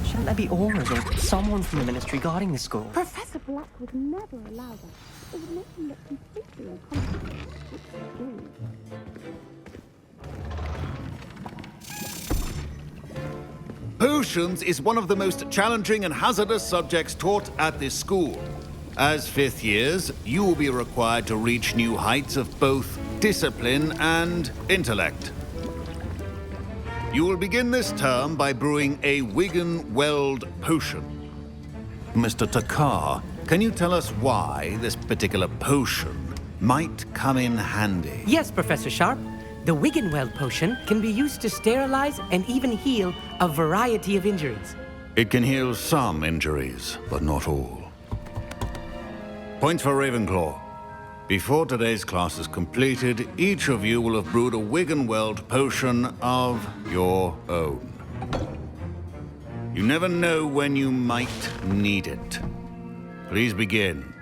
Shouldn't there be auras or someone from the ministry guarding the school? Professor Black would never allow that. It would make him look completely incompetent. Potions is one of the most challenging and hazardous subjects taught at this school. As fifth years, you will be required to reach new heights of both discipline and intellect. You will begin this term by brewing a Wiggenweld potion. Mr. Takar, can you tell us why this particular potion might come in handy? Yes, Professor Sharp. The Wiggenweld potion can be used to sterilize and even heal a variety of injuries. It can heal some injuries, but not all. Point for Ravenclaw. Before today's class is completed, each of you will have brewed a Wiggenweld potion of your own. You never know when you might need it. Please begin.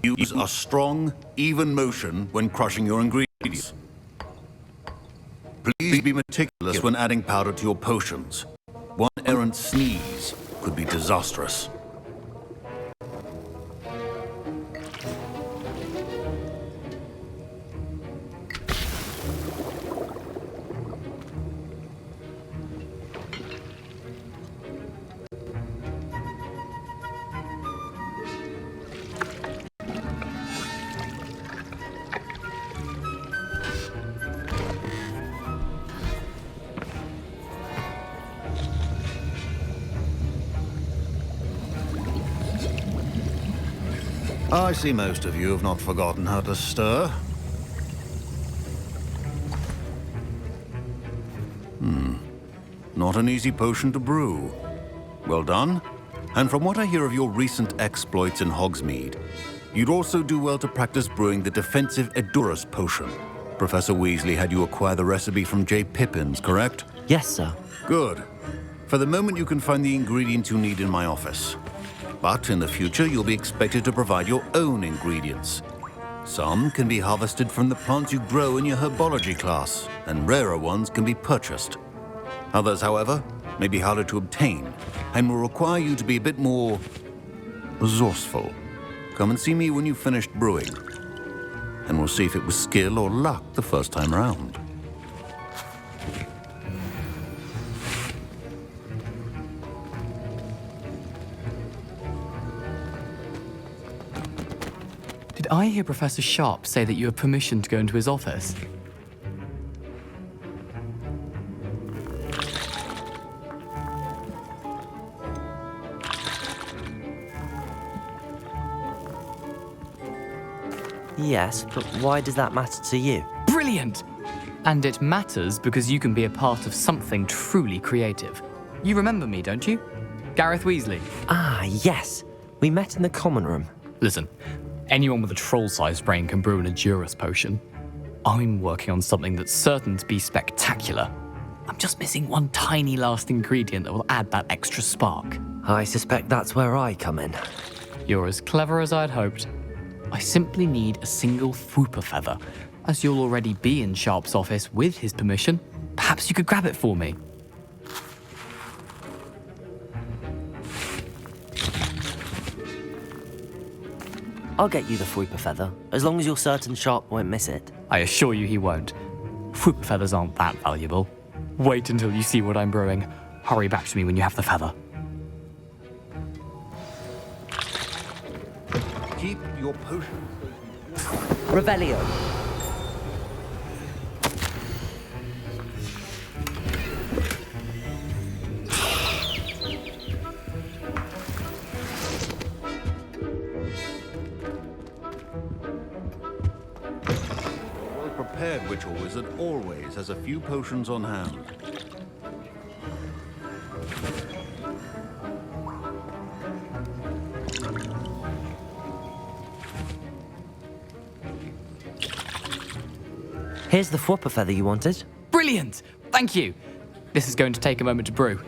Use a strong, even motion when crushing your ingredients. Please be meticulous when adding powder to your potions. One errant sneeze could be disastrous. I see most of you have not forgotten how to stir. Not an easy potion to brew. Well done. And from what I hear of your recent exploits in Hogsmeade, you'd also do well to practice brewing the defensive Edurus potion. Professor Weasley had you acquire the recipe from J. Pippins, correct? Yes, sir. Good. For the moment, you can find the ingredients you need in my office. But in the future, you'll be expected to provide your own ingredients. Some can be harvested from the plants you grow in your herbology class, and rarer ones can be purchased. Others, however, may be harder to obtain, and will require you to be a bit more resourceful. Come and see me when you've finished brewing, and we'll see if it was skill or luck the first time around. Did I hear Professor Sharp say that you have permission to go into his office? Yes, but why does that matter to you? Brilliant! And it matters because you can be a part of something truly creative. You remember me, don't you? Gareth Weasley. Ah, yes. We met in the common room. Listen, anyone with a troll-sized brain can brew an Edurus potion. I'm working on something that's certain to be spectacular. I'm just missing one tiny last ingredient that will add that extra spark. I suspect that's where I come in. You're as clever as I'd hoped. I simply need a single Fwooper feather. As you'll already be in Sharp's office with his permission, perhaps you could grab it for me. I'll get you the Fwooper feather, as long as you're certain Sharp won't miss it. I assure you he won't. Fwooper feathers aren't that valuable. Wait until you see what I'm brewing. Hurry back to me when you have the feather. Keep your potion. Revelio. Well-prepared witch or wizard always has a few potions on hand. Here's the Fwooper feather you wanted. Brilliant! Thank you! This is going to take a moment to brew.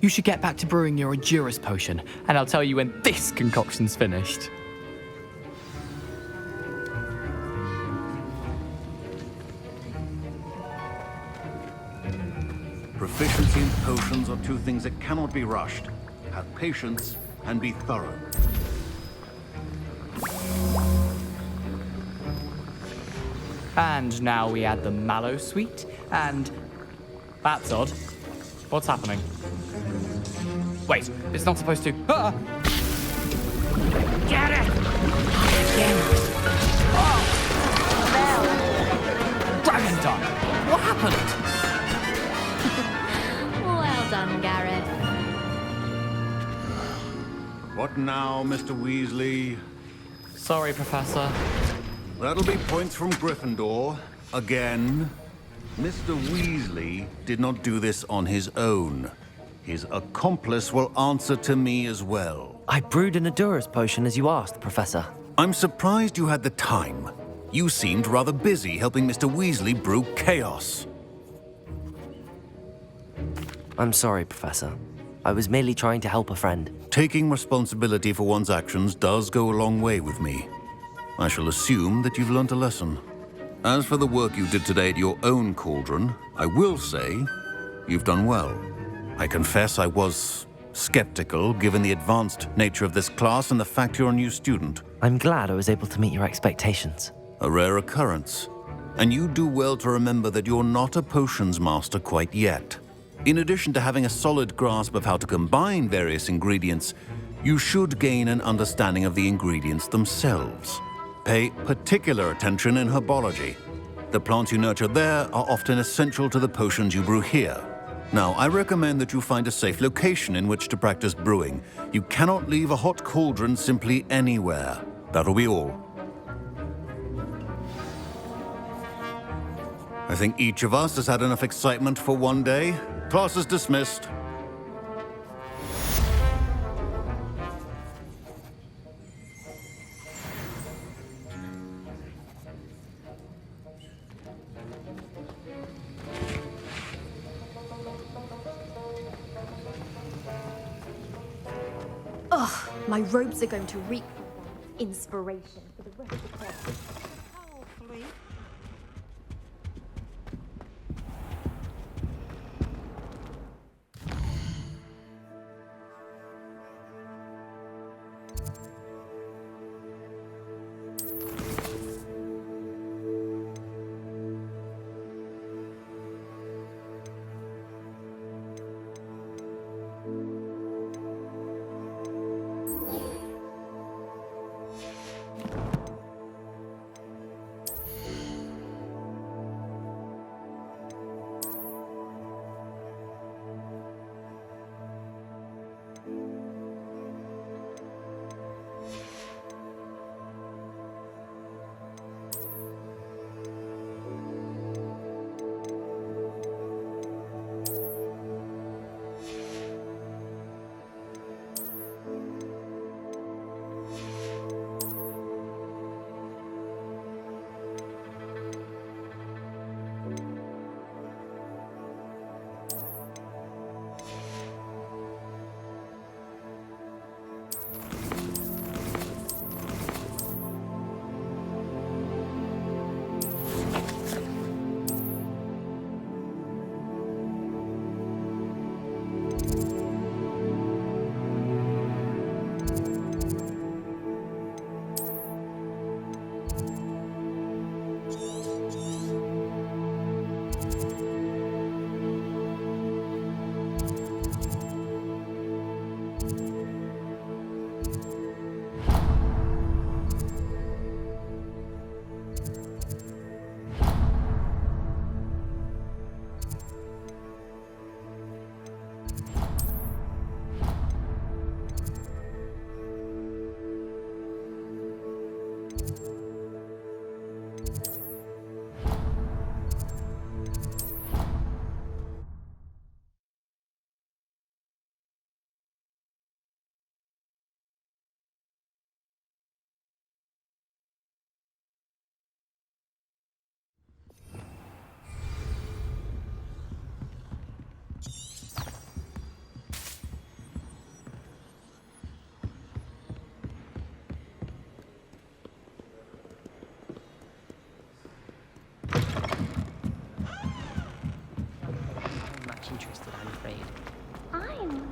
You should get back to brewing your Edurus potion, and I'll tell you when this concoction's finished. Proficiency in potions are two things that cannot be rushed. Have patience and be thorough. And now we add the mallow sweet, and... That's odd. What's happening? Wait, it's not supposed to... Ah! Get it! Oh! Dragon Dunk! What happened? Well done, Gareth. What now, Mr. Weasley? Sorry, Professor. That'll be points from Gryffindor. Again. Mr. Weasley did not do this on his own. His accomplice will answer to me as well. I brewed an Adurus potion as you asked, Professor. I'm surprised you had the time. You seemed rather busy helping Mr. Weasley brew chaos. I'm sorry, Professor. I was merely trying to help a friend. Taking responsibility for one's actions does go a long way with me. I shall assume that you've learnt a lesson. As for the work you did today at your own cauldron, I will say you've done well. I confess I was skeptical given the advanced nature of this class and the fact you're a new student. I'm glad I was able to meet your expectations. A rare occurrence. And you do well to remember that you're not a potions master quite yet. In addition to having a solid grasp of how to combine various ingredients, you should gain an understanding of the ingredients themselves. Pay particular attention in herbology. The plants you nurture there are often essential to the potions you brew here. Now, I recommend that you find a safe location in which to practice brewing. You cannot leave a hot cauldron simply anywhere. That'll be all. I think each of us has had enough excitement for one day. Class is dismissed. Ugh, my robes are going to reek inspiration for the rest of the class. Interested, I'm afraid. I'm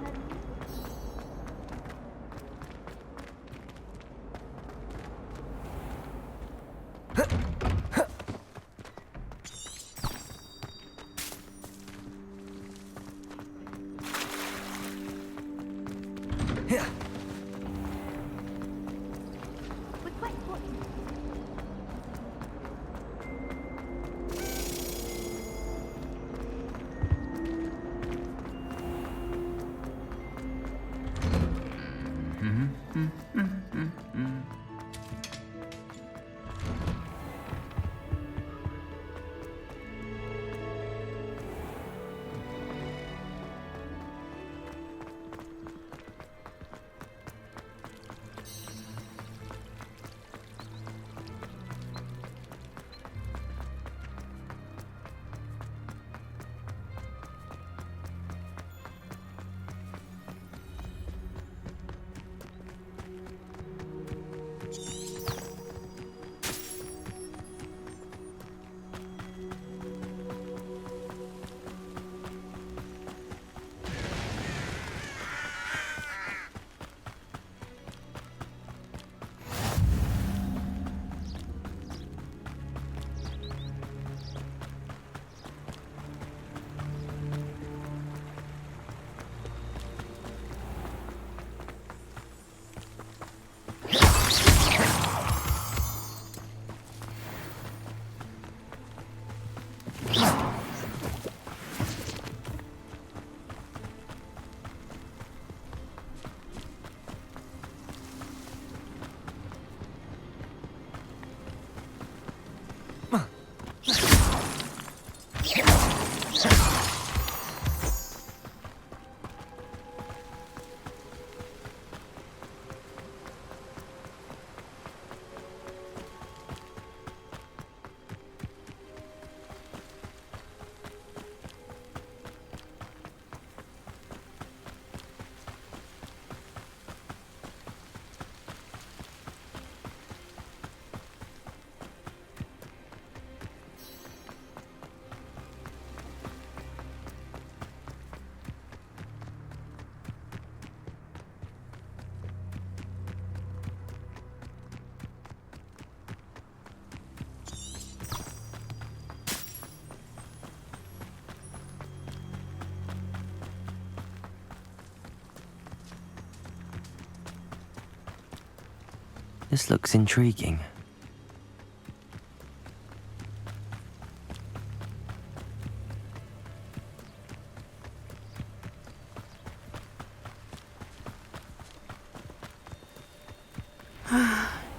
This looks intriguing.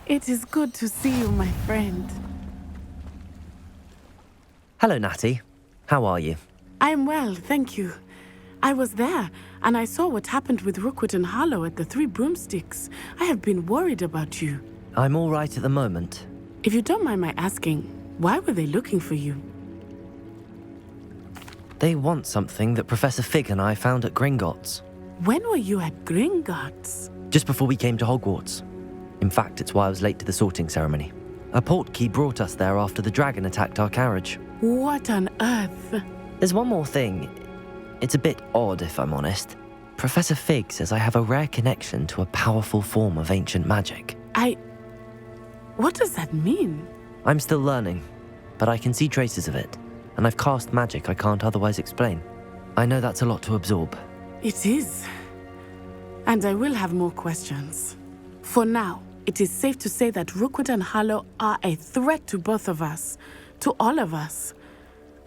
It is good to see you, my friend. Hello, Natty. How are you? I'm well, thank you. I was there, and I saw what happened with Rookwood and Harlow at the Three Broomsticks. I have been worried about you. I'm all right at the moment. If you don't mind my asking, why were they looking for you? They want something that Professor Fig and I found at Gringotts. When were you at Gringotts? Just before we came to Hogwarts. In fact, it's why I was late to the sorting ceremony. A portkey brought us there after the dragon attacked our carriage. What on earth? There's one more thing. It's a bit odd, if I'm honest. Professor Fig says I have a rare connection to a powerful form of ancient magic. What does that mean? I'm still learning, but I can see traces of it, and I've cast magic I can't otherwise explain. I know that's a lot to absorb. It is. And I will have more questions. For now, it is safe to say that Rookwood and Harlow are a threat to both of us, to all of us,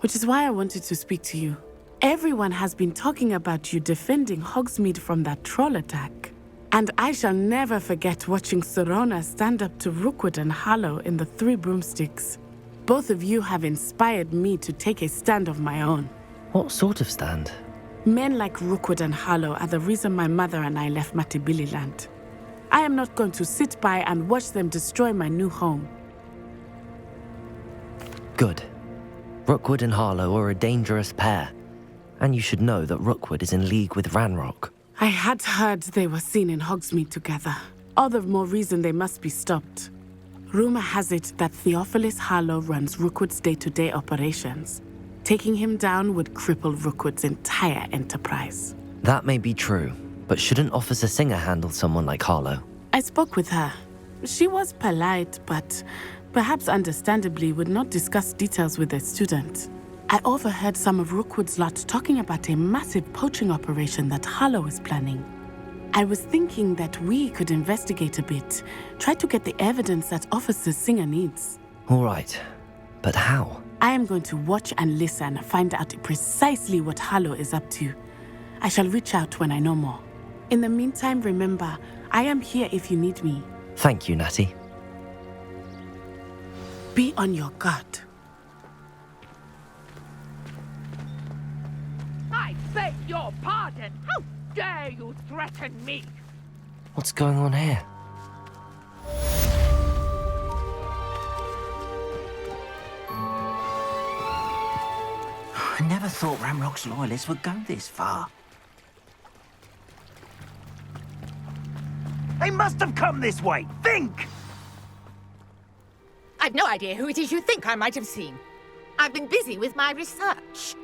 which is why I wanted to speak to you. Everyone has been talking about you defending Hogsmeade from that troll attack. And I shall never forget watching Serona stand up to Rookwood and Harlow in the Three Broomsticks. Both of you have inspired me to take a stand of my own. What sort of stand? Men like Rookwood and Harlow are the reason my mother and I left Matabeleland. I am not going to sit by and watch them destroy my new home. Good. Rookwood and Harlow are a dangerous pair. And you should know that Rookwood is in league with Ranrock. I had heard they were seen in Hogsmeade together. All the more reason they must be stopped. Rumor has it that Theophilus Harlow runs Rookwood's day-to-day operations. Taking him down would cripple Rookwood's entire enterprise. That may be true, but shouldn't Officer Singer handle someone like Harlow? I spoke with her. She was polite, but perhaps understandably would not discuss details with a student. I overheard some of Rookwood's lot talking about a massive poaching operation that Harlow is planning. I was thinking that we could investigate a bit, try to get the evidence that Officer Singer needs. All right, but how? I am going to watch and listen, find out precisely what Harlow is up to. I shall reach out when I know more. In the meantime, remember, I am here if you need me. Thank you, Natty. Be on your guard. I beg your pardon! How dare you threaten me? What's going on here? I never thought Ranrock's loyalists would go this far. They must have come this way! Think! I've no idea who it is you think I might have seen. I've been busy with my research.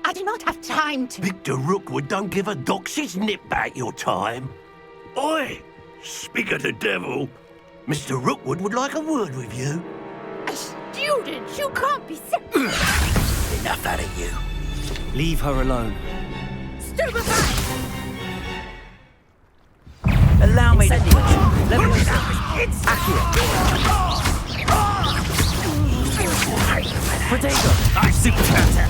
I do not have time to... Victor Rookwood don't give a doxy's nip back your time. Oi! Speak of the devil. Mr. Rookwood would like a word with you. A student? You can't be serious. Enough out of you. Leave her alone. Stupefy! Allow me to teach you. Let me... It's Potato! I super counter.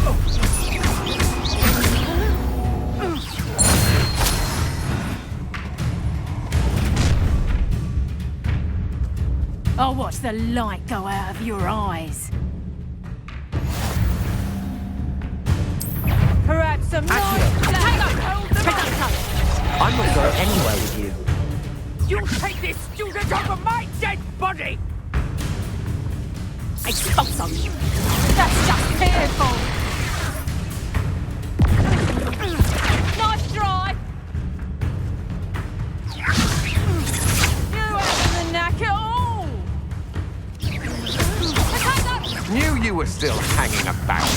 I'll watch the light go out of your eyes. Perhaps some noise. I'm not going anywhere with you. You take this student over my dead body! I spoke on you. That's just painful. Nice try! You ain't in the knack at all! Knew you were still hanging about.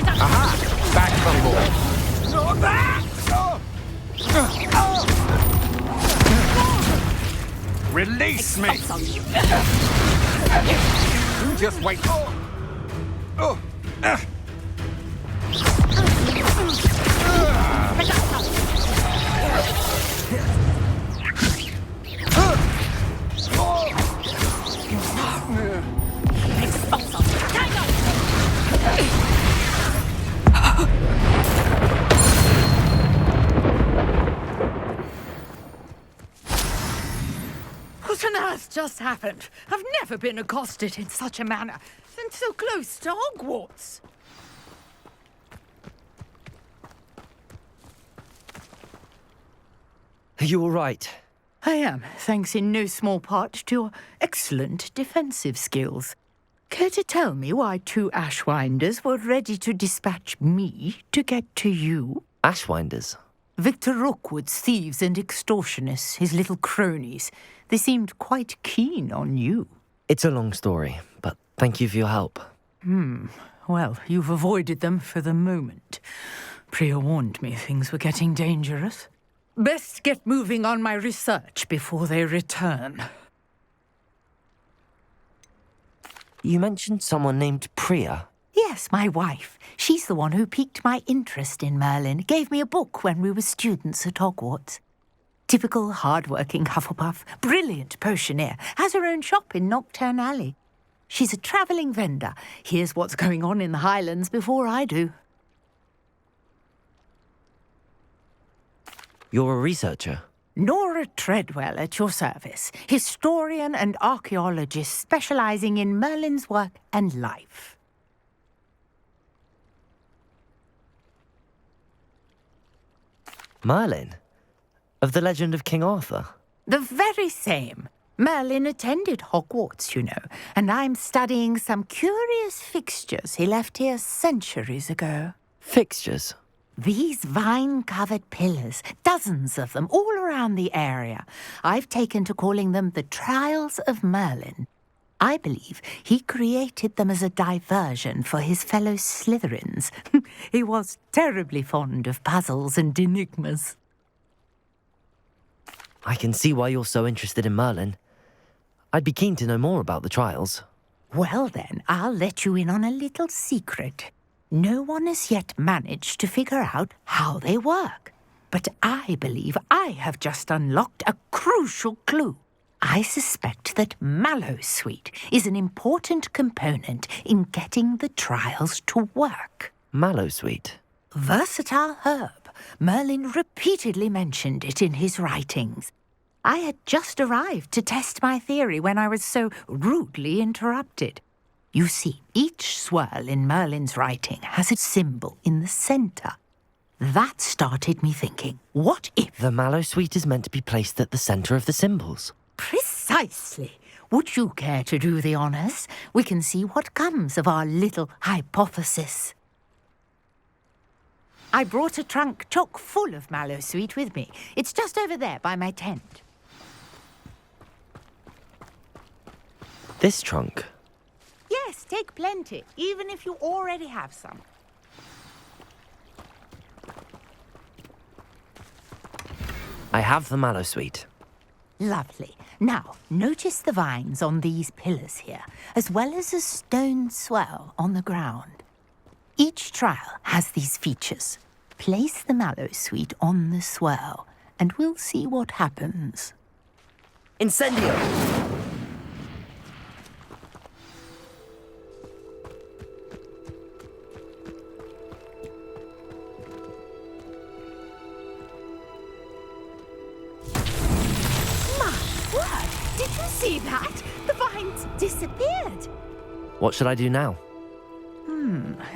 Aha! Back from board. Not that! Release me! You just wait. just happened? I've never been accosted in such a manner, and so close to Hogwarts. Are you all right? I am, thanks in no small part to your excellent defensive skills. Care to tell me why 2 Ashwinders were ready to dispatch me to get to you? Ashwinders? Victor Rookwood's thieves and extortionists, his little cronies. They seemed quite keen on you. It's a long story, but thank you for your help. Well, you've avoided them for the moment. Priya warned me things were getting dangerous. Best get moving on my research before they return. You mentioned someone named Priya. Yes, my wife. She's the one who piqued my interest in Merlin. Gave me a book when we were students at Hogwarts. Typical hard-working Hufflepuff, brilliant potioneer, has her own shop in Nocturne Alley. She's a travelling vendor. Hears what's going on in the Highlands before I do. You're a researcher? Nora Treadwell at your service, historian and archaeologist specialising in Merlin's work and life. Merlin? Of the legend of King Arthur? The very same. Merlin attended Hogwarts, you know, and I'm studying some curious fixtures he left here centuries ago. Fixtures? These vine-covered pillars, dozens of them, all around the area. I've taken to calling them the Trials of Merlin. I believe he created them as a diversion for his fellow Slytherins. He was terribly fond of puzzles and enigmas. I can see why you're so interested in Merlin. I'd be keen to know more about the trials. Well then, I'll let you in on a little secret. No one has yet managed to figure out how they work. But I believe I have just unlocked a crucial clue. I suspect that Mallowsweet is an important component in getting the trials to work. Mallowsweet? Versatile herb. Merlin repeatedly mentioned it in his writings. I had just arrived to test my theory when I was so rudely interrupted. You see, each swirl in Merlin's writing has a symbol in the centre. That started me thinking, what if... The Mallowsweet is meant to be placed at the centre of the symbols. Precisely. Would you care to do the honours? We can see what comes of our little hypothesis. I brought a trunk chock full of Mallowsweet with me. It's just over there by my tent. This trunk? Yes, take plenty, even if you already have some. I have the Mallowsweet. Lovely. Now, notice the vines on these pillars here, as well as a stone swell on the ground. Each trial has these features. Place the Mallowsweet on the swell, and we'll see what happens. Incendio! Did you see that? The vines disappeared. What should I do now?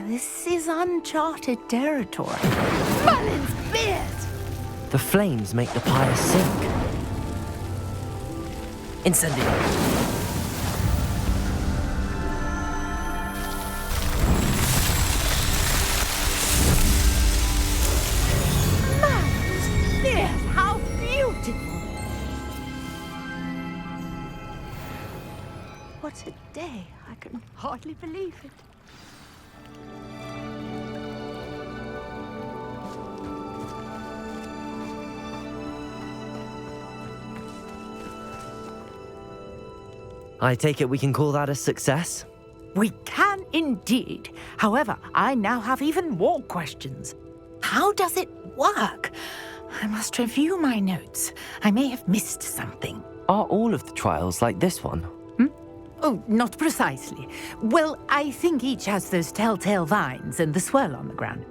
This is uncharted territory. Merlin's beard! The flames make the pyre sink. Incendio! Merlin's beard! How beautiful! What a day. I can hardly believe it. I take it we can call that a success? We can indeed. However, I now have even more questions. How does it work? I must review my notes. I may have missed something. Are all of the trials like this one? Oh, not precisely. Well, I think each has those telltale vines and the swirl on the ground.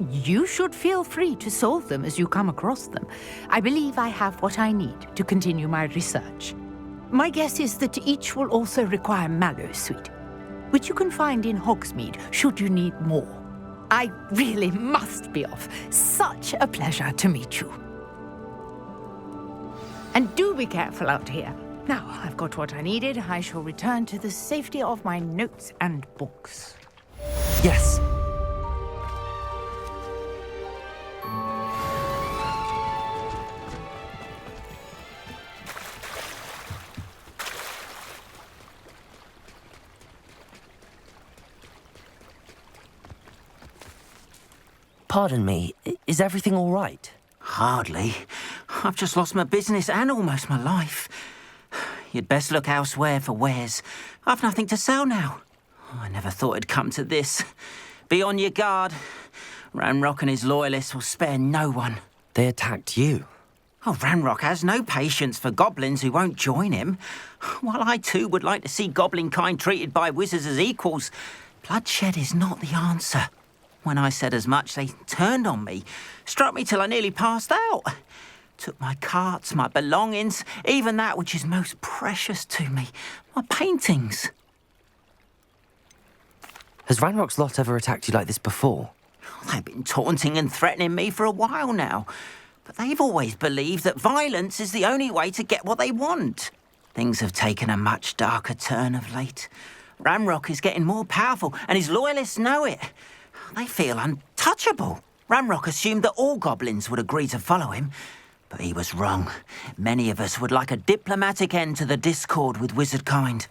You should feel free to solve them as you come across them. I believe I have what I need to continue my research. My guess is that each will also require mallow sweet, which you can find in Hogsmeade should you need more. I really must be off. Such a pleasure to meet you. And do be careful out here. Now, I've got what I needed. I shall return to the safety of my notes and books. Yes. Pardon me, is everything all right? Hardly. I've just lost my business and almost my life. You'd best look elsewhere for wares. I've nothing to sell now. I never thought it'd come to this. Be on your guard. Ranrock and his loyalists will spare no one. They attacked you? Oh, Ranrock has no patience for goblins who won't join him. While I too would like to see goblin kind treated by wizards as equals, bloodshed is not the answer. When I said as much, they turned on me, struck me till I nearly passed out. Took my carts, my belongings, even that which is most precious to me, my paintings. Has Ranrock's lot ever attacked you like this before? They've been taunting and threatening me for a while now, but they've always believed that violence is the only way to get what they want. Things have taken a much darker turn of late. Ranrock is getting more powerful, and his loyalists know it. They feel untouchable. Ranrock assumed that all goblins would agree to follow him, but he was wrong. Many of us would like a diplomatic end to the discord with wizard kind.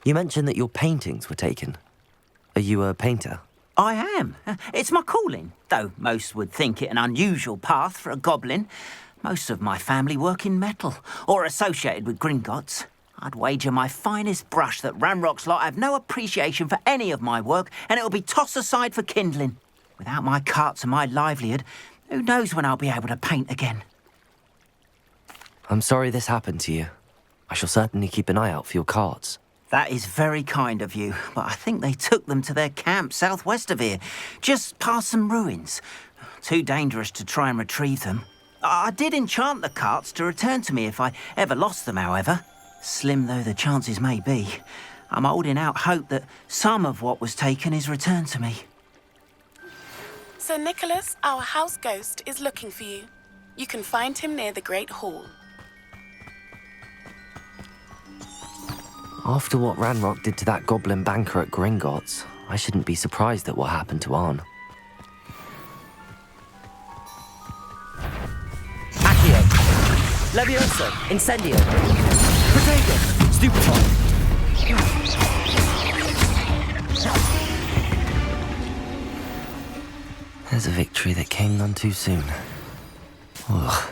You mentioned that your paintings were taken. Are you a painter? I am. It's my calling, though most would think it an unusual path for a goblin. Most of my family work in metal, or associated with Gringotts. I'd wager my finest brush that Ranrock's lot have no appreciation for any of my work, and it'll be tossed aside for kindling. Without my carts and my livelihood, who knows when I'll be able to paint again. I'm sorry this happened to you. I shall certainly keep an eye out for your carts. That is very kind of you, but I think they took them to their camp southwest of here, just past some ruins. Too dangerous to try and retrieve them. I did enchant the carts to return to me if I ever lost them, however. Slim though the chances may be, I'm holding out hope that some of what was taken is returned to me. Sir Nicholas, our house ghost, is looking for you. You can find him near the Great Hall. After what Ranrock did to that goblin banker at Gringotts, I shouldn't be surprised at what happened to Arn. Accio! Leviosa! Incendio! Protego! Stupefy! There's a victory that came none too soon. Ugh.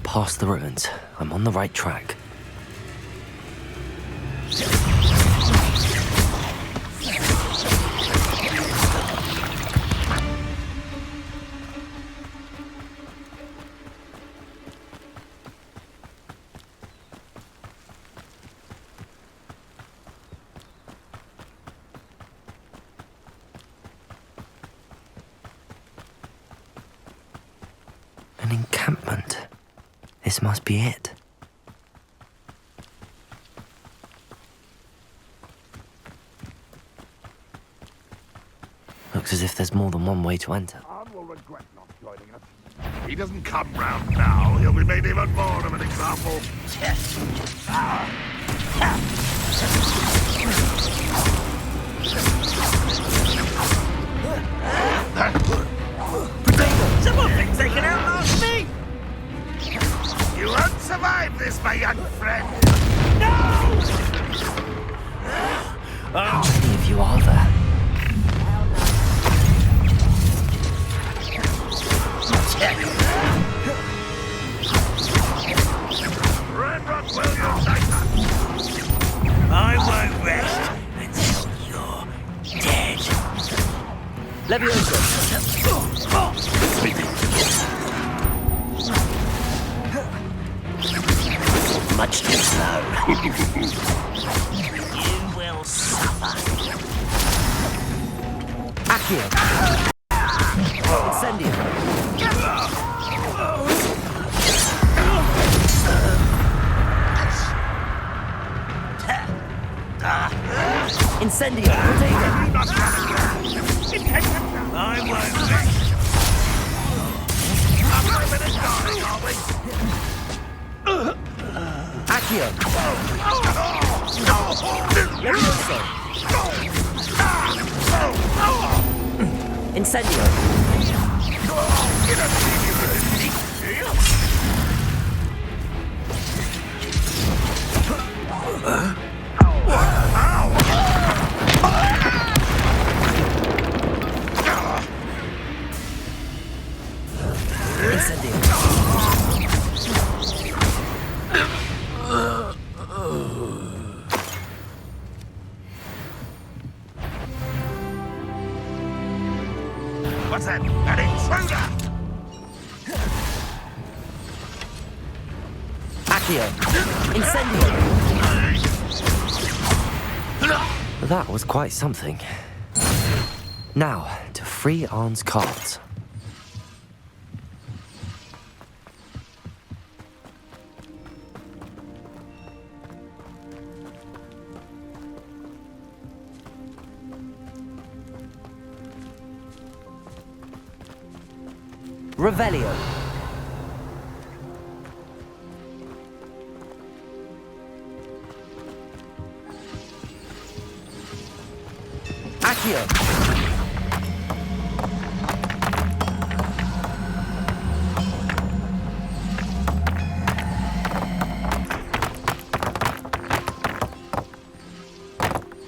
Past the ruins. I'm on the right track. An encampment. This must be it. Looks as if there's more than one way to enter. Arn will regret not joining us. He doesn't come round now. He'll be made even more of an example. Someone thinks they can outlast me! You won't survive this, my young friend. How many of you are there. I won't rest until you're dead. Leviosa! Much too slow. You will suffer. Accio! Incendio! Incendio! Potato! I won't rest. I'm over the darling, are we? Accio! Leviosa! Incendio! What's that? An intruder! Accio! Incendio! That was quite something. Now, to free Arn's cards. Revelio! Accio!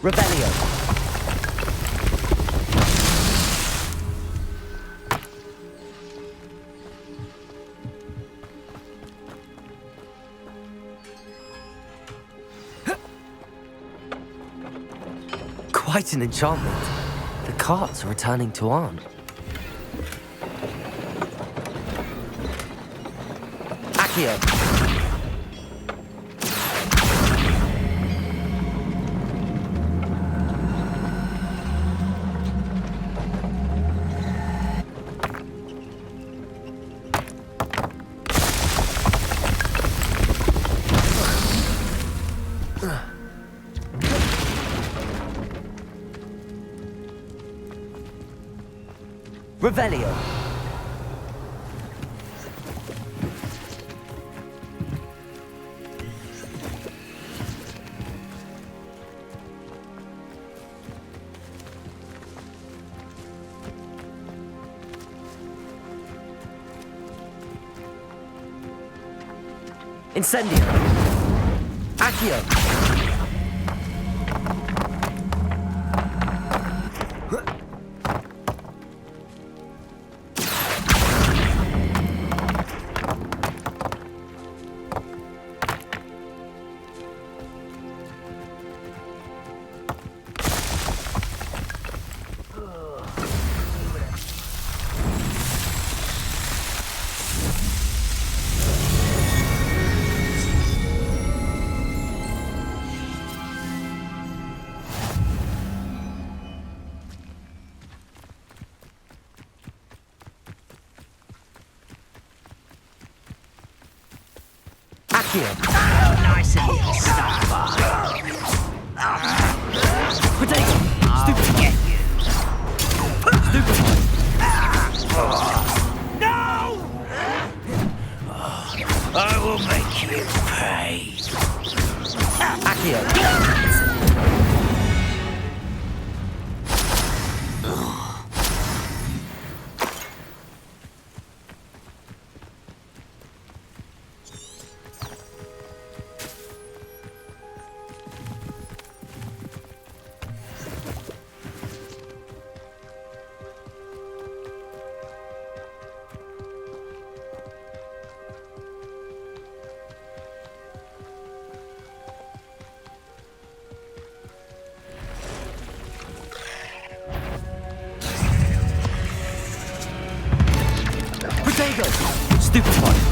Revelio! Quite an enchantment. The cards are returning to Arn. Accio! Revelio! Incendio! Accio! Nice and little stuff. Potato! Stupid! Get you. Stupid! No! I will make you pay. Accio! Stupefy.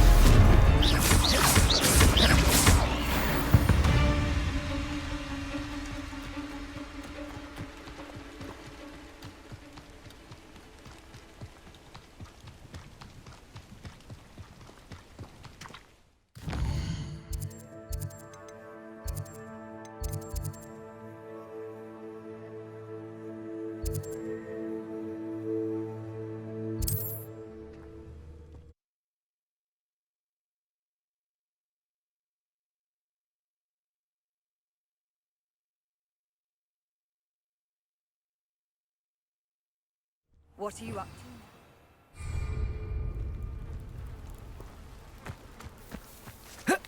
What are you up to?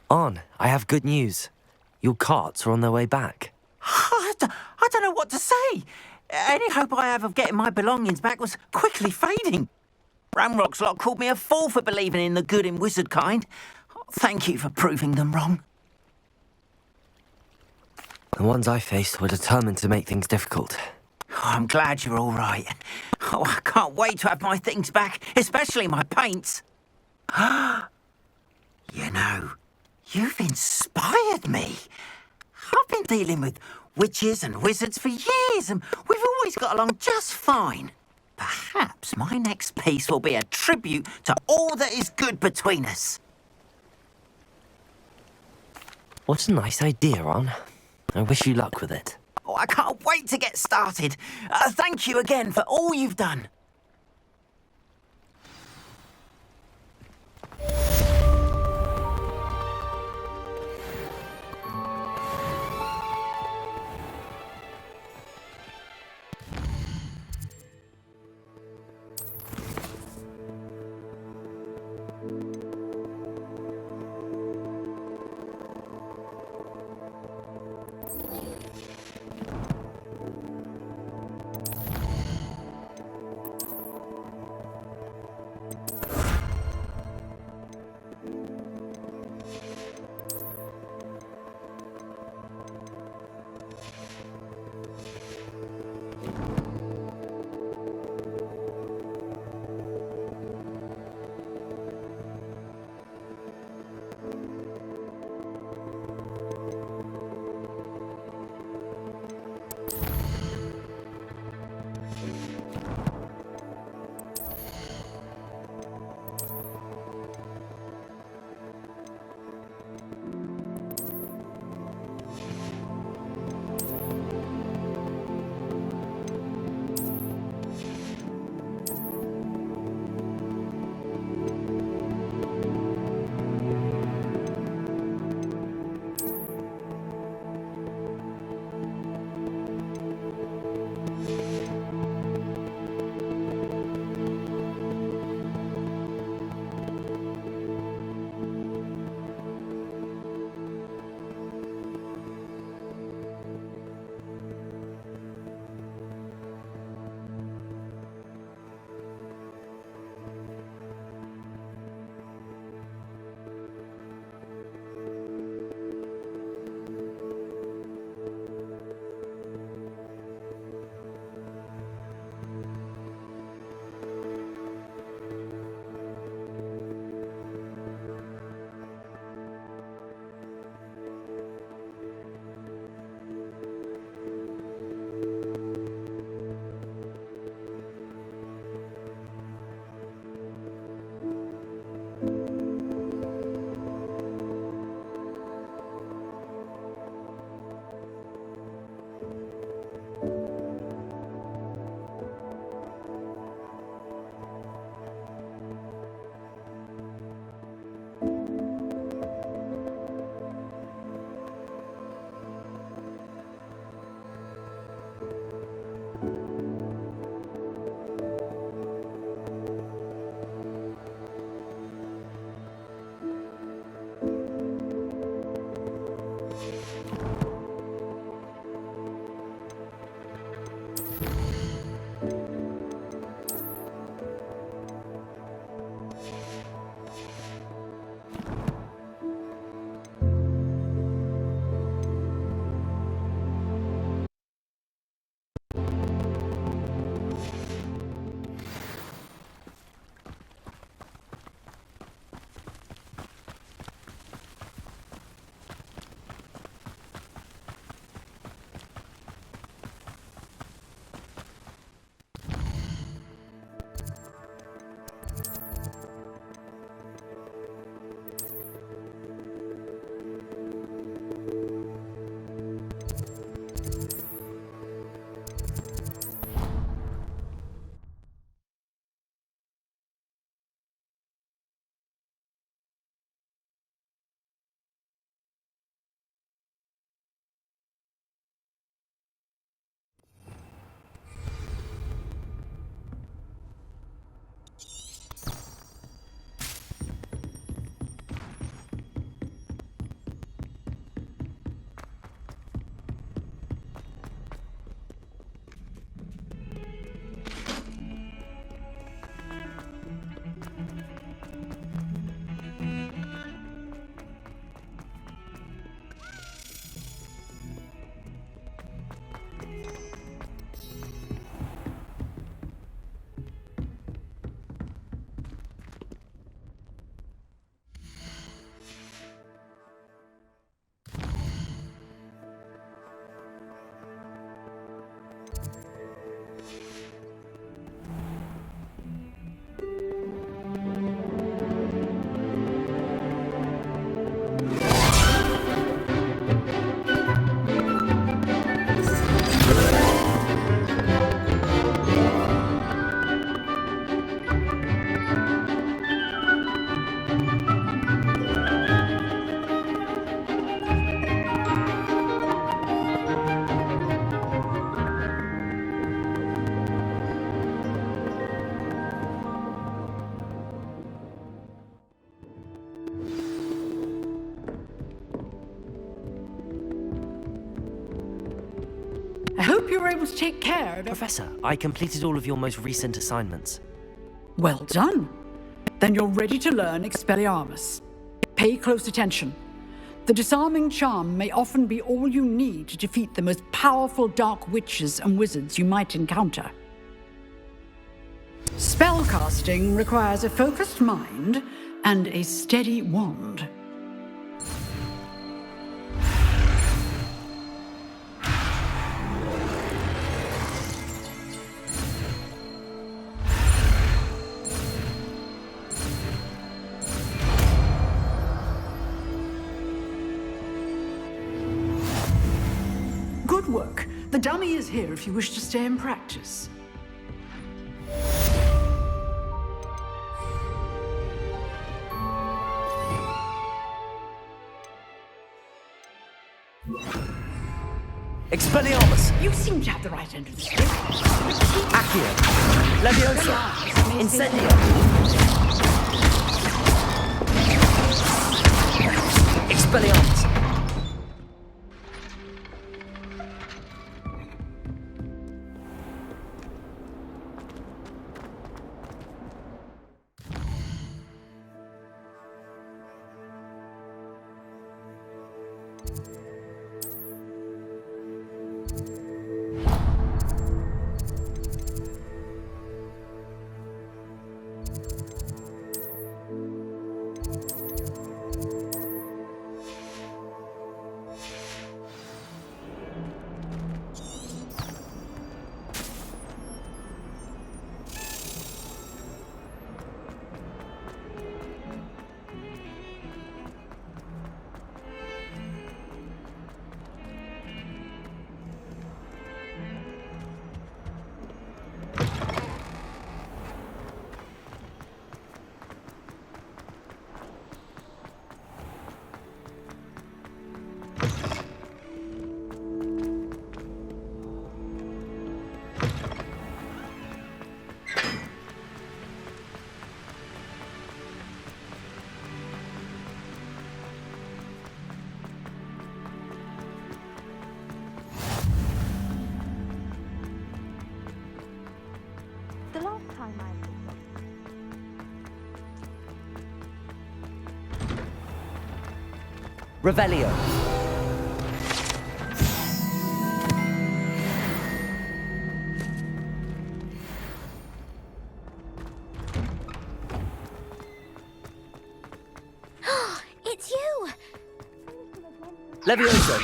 On, I have good news. Your carts are on their way back. I don't know what to say. Any hope I have of getting my belongings back was quickly fading. Ramrock's lot called me a fool for believing in the good in wizard kind. Thank you for proving them wrong. The ones I faced were determined to make things difficult. Oh, I'm glad you're all right. Oh, I can't wait to have my things back, especially my paints. You know, you've inspired me. I've been dealing with witches and wizards for years, and we've always got along just fine. Perhaps my next piece will be a tribute to all that is good between us. What a nice idea, Ron. I wish you luck with it. Oh, I can't wait to get started. Thank you again for all you've done. you were able to take care of... Professor, I completed all of your most recent assignments. Well done. Then you're ready to learn Expelliarmus. Pay close attention. The disarming charm may often be all you need to defeat the most powerful dark witches and wizards you might encounter. Spellcasting requires a focused mind and a steady wand. Good work. The dummy is here if you wish to stay and practice. Expelliarmus! You seem to have the right end of the stick. Accio! Leviosa! Incendio! Expelliarmus! The last time I... Revelio. It's you! Leviosa.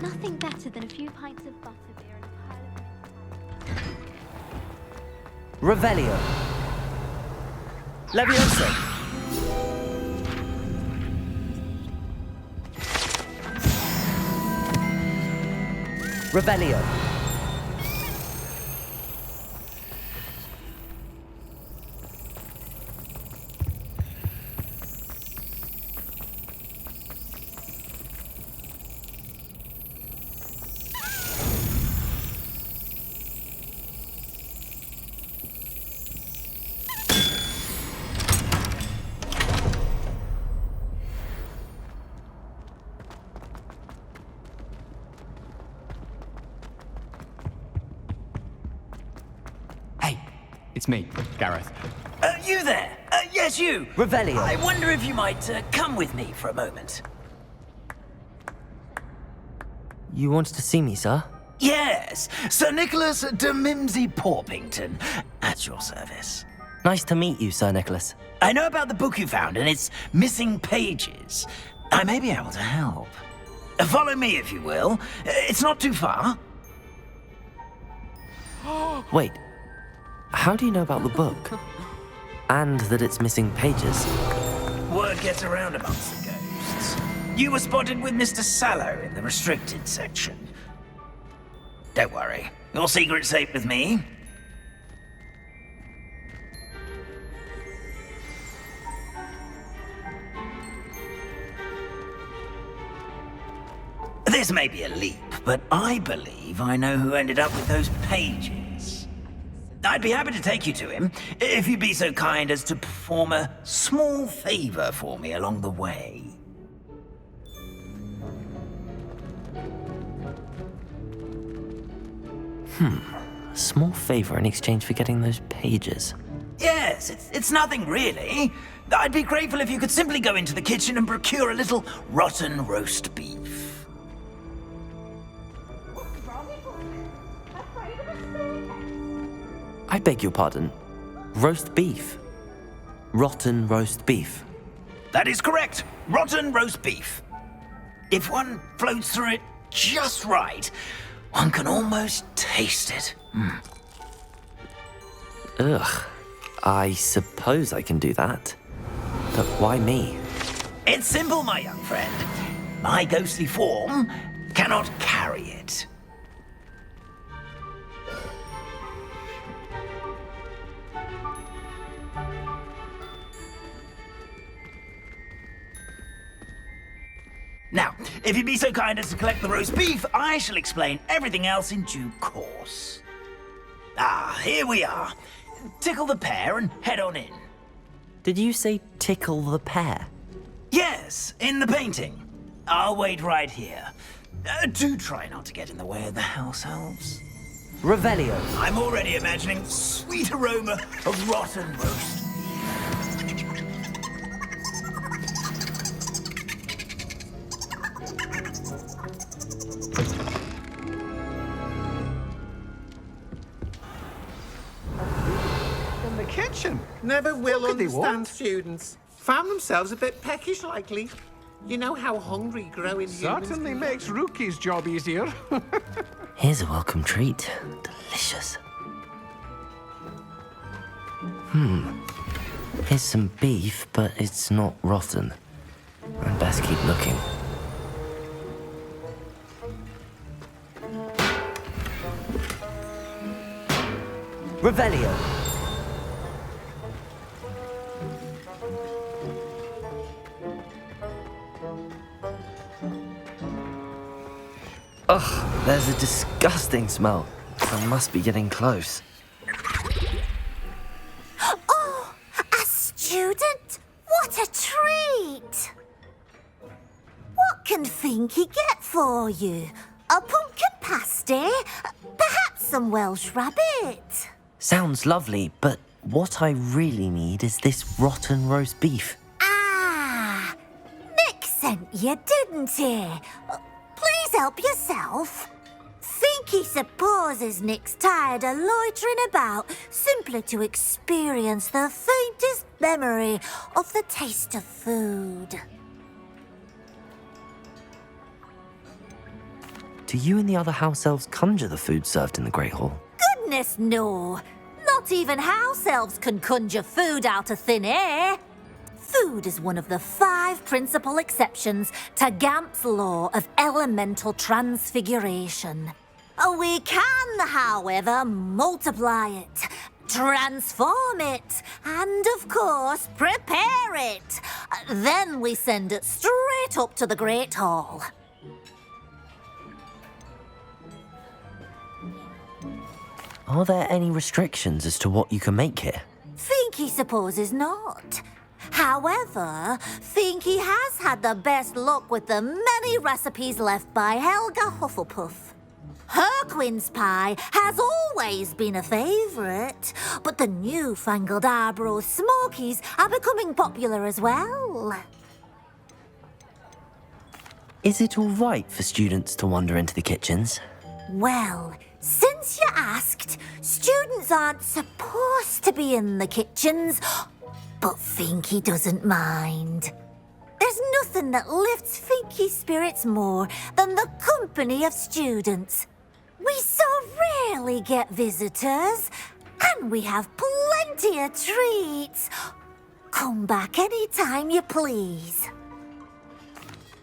Nothing better than a few pints of butterbeer and a pile of... Revelio. Leviosa. Revelio. It's me, Gareth. You there? Yes, you. Revelio. I wonder if you might come with me for a moment. You wanted to see me, sir? Yes, Sir Nicholas de Mimsy Porpington, at your service. Nice to meet you, Sir Nicholas. I know about the book you found and its missing pages. I may be able to help. Follow me, if you will. It's not too far. Wait. How do you know about the book? And that it's missing pages? Word gets around amongst the ghosts. You were spotted with Mr. Sallow in the restricted section. Don't worry. Your secret's safe with me. This may be a leap, but I believe I know who ended up with those pages. I'd be happy to take you to him, if you'd be so kind as to perform a small favor for me along the way. A small favor in exchange for getting those pages. Yes, it's nothing really. I'd be grateful if you could simply go into the kitchen and procure a little rotten roast beef. I beg your pardon. Roast beef. Rotten roast beef. That is correct. Rotten roast beef. If one floats through it just right, one can almost taste it. Ugh. I suppose I can do that. But why me? It's simple, my young friend. My ghostly form cannot carry it. Now, if you'd be so kind as to collect the roast beef, I shall explain everything else in due course. Ah, here we are. Tickle the pear and head on in. Did you say tickle the pear? Yes, in the painting. I'll wait right here. Do try not to get in the way of the house elves. Revelio. I'm already imagining sweet aroma of rotten roast. In the kitchen. Never will understand students. Found themselves a bit peckish likely. You know how hungry growing humans Certainly makes Rookie's job easier. Here's a welcome treat. Delicious. Here's some beef, but it's not rotten. I'd best keep looking. Revelio. Ugh, there's a disgusting smell. I must be getting close. Oh, a student? What a treat! What can Finky get for you? A pumpkin pasty? Perhaps some Welsh rabbit? Sounds lovely, but what I really need is this rotten roast beef. Ah, Nick sent you, didn't he? Please help yourself. Finky supposes Nick's tired of loitering about simply to experience the faintest memory of the taste of food. Do you and the other house elves conjure the food served in the Great Hall? Goodness, no. Not even house elves can conjure food out of thin air. Food is one of the 5 principal exceptions to Gamp's law of elemental transfiguration. We can, however, multiply it, transform it, and, of course, prepare it. Then we send it straight up to the Great Hall. Are there any restrictions as to what you can make here? Finky supposes not. However, Finky has had the best luck with the many recipes left by Helga Hufflepuff. Her quince pie has always been a favourite, but the newfangled Arborough Smokies are becoming popular as well. Is it all right for students to wander into the kitchens? Well, since you asked, students aren't supposed to be in the kitchens, but Finky doesn't mind. There's nothing that lifts Finky's spirits more than the company of students. We so rarely get visitors, and we have plenty of treats. Come back any time you please.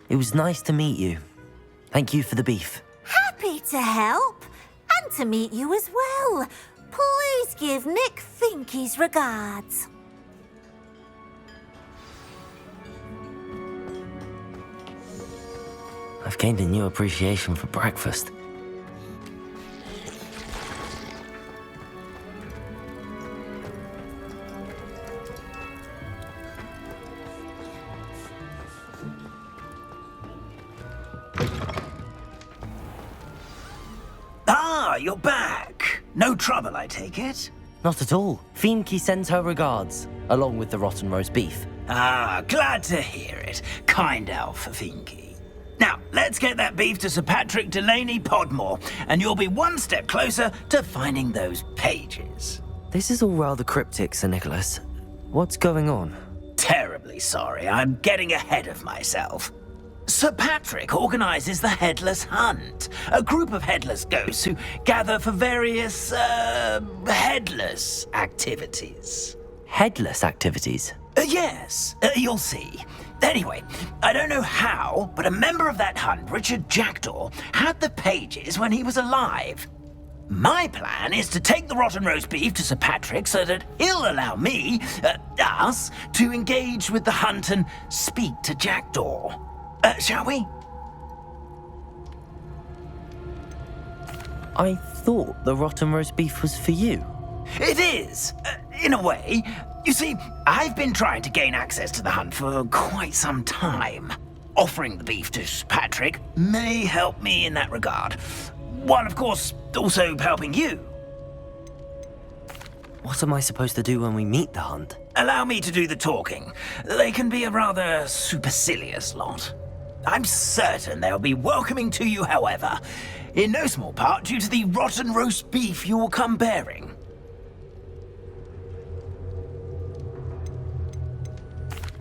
It was nice to meet you. Thank you for the beef. Happy to help, and to meet you as well. Please give Nick Finky's regards. I've gained a new appreciation for breakfast. you're back. No trouble, I take it? Not at all. Fienke sends her regards, along with the rotten roast beef. Ah, glad to hear it. Kind elf, Fienke. Now, let's get that beef to Sir Patrick Delaney Podmore, and you'll be one step closer to finding those pages. This is all rather cryptic, Sir Nicholas. What's going on? Terribly sorry, I'm getting ahead of myself. Sir Patrick organises the Headless Hunt, a group of headless ghosts who gather for various, headless activities. Headless activities? Yes, you'll see. Anyway, I don't know how, but a member of that hunt, Richard Jackdaw, had the pages when he was alive. My plan is to take the rotten roast beef to Sir Patrick so that he'll allow me, us, to engage with the hunt and speak to Jackdaw. Shall we? I thought the rotten roast beef was for you. It is, in a way. You see, I've been trying to gain access to the hunt for quite some time. Offering the beef to Sir Patrick may help me in that regard. While, of course, also helping you. What am I supposed to do when we meet the hunt? Allow me to do the talking. They can be a rather supercilious lot. I'm certain they'll be welcoming to you, however, in no small part due to the rotten roast beef you will come bearing.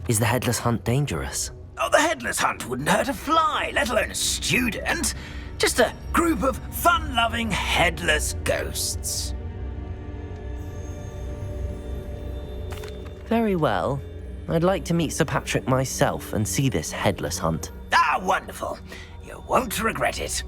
Is the Headless Hunt dangerous? Oh, the Headless Hunt wouldn't hurt a fly, let alone a student. Just a group of fun-loving headless ghosts. Very well. I'd like to meet Sir Patrick myself and see this Headless Hunt. Ah, wonderful. You won't regret it.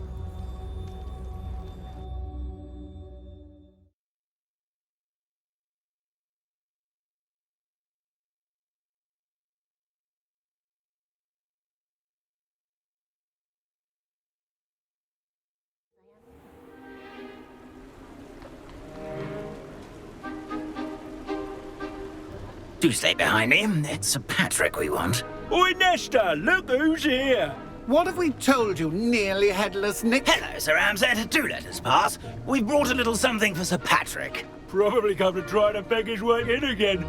Do stay behind me. It's Sir Patrick we want. Oi, Nesta, look who's here. What have we told you, nearly headless Nick? Hello, Sir Ramsed. Do let us pass. We've brought a little something for Sir Patrick. Probably come to try to beg his way in again.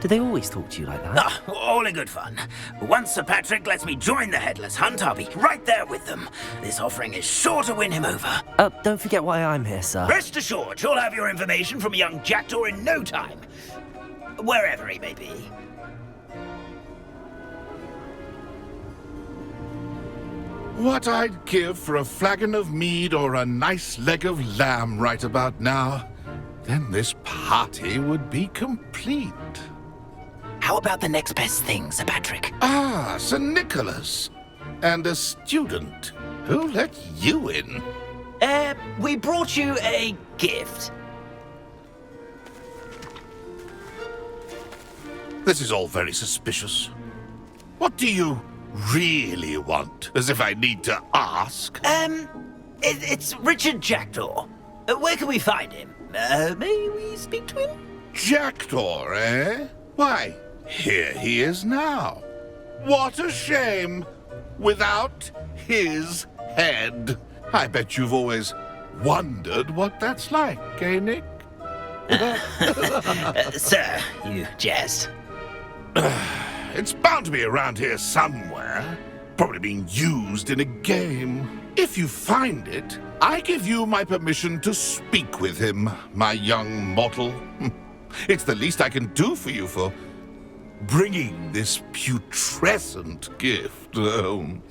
Do they always talk to you like that? Ah, all in good fun. Once Sir Patrick lets me join the Headless Hunt, I'll be right there with them. This offering is sure to win him over. Don't forget why I'm here, sir. Rest assured, you'll have your information from young Jackdaw in no time. Wherever he may be. What I'd give for a flagon of mead or a nice leg of lamb right about now. Then this party would be complete. How about the next best thing, Sir Patrick? Ah, Sir Nicholas. And a student. Who let you in? We brought you a gift. This is all very suspicious. What do you really want? As if I need to ask. It's Richard Jackdaw. Where can we find him? May we speak to him? Jackdaw, eh? Why, here he is now. What a shame. Without his head. I bet you've always wondered what that's like, eh, Nick? Sir, you jest. It's bound to be around here somewhere. Probably being used in a game. If you find it, I give you my permission to speak with him, my young mortal. It's the least I can do for you for bringing this putrescent gift home.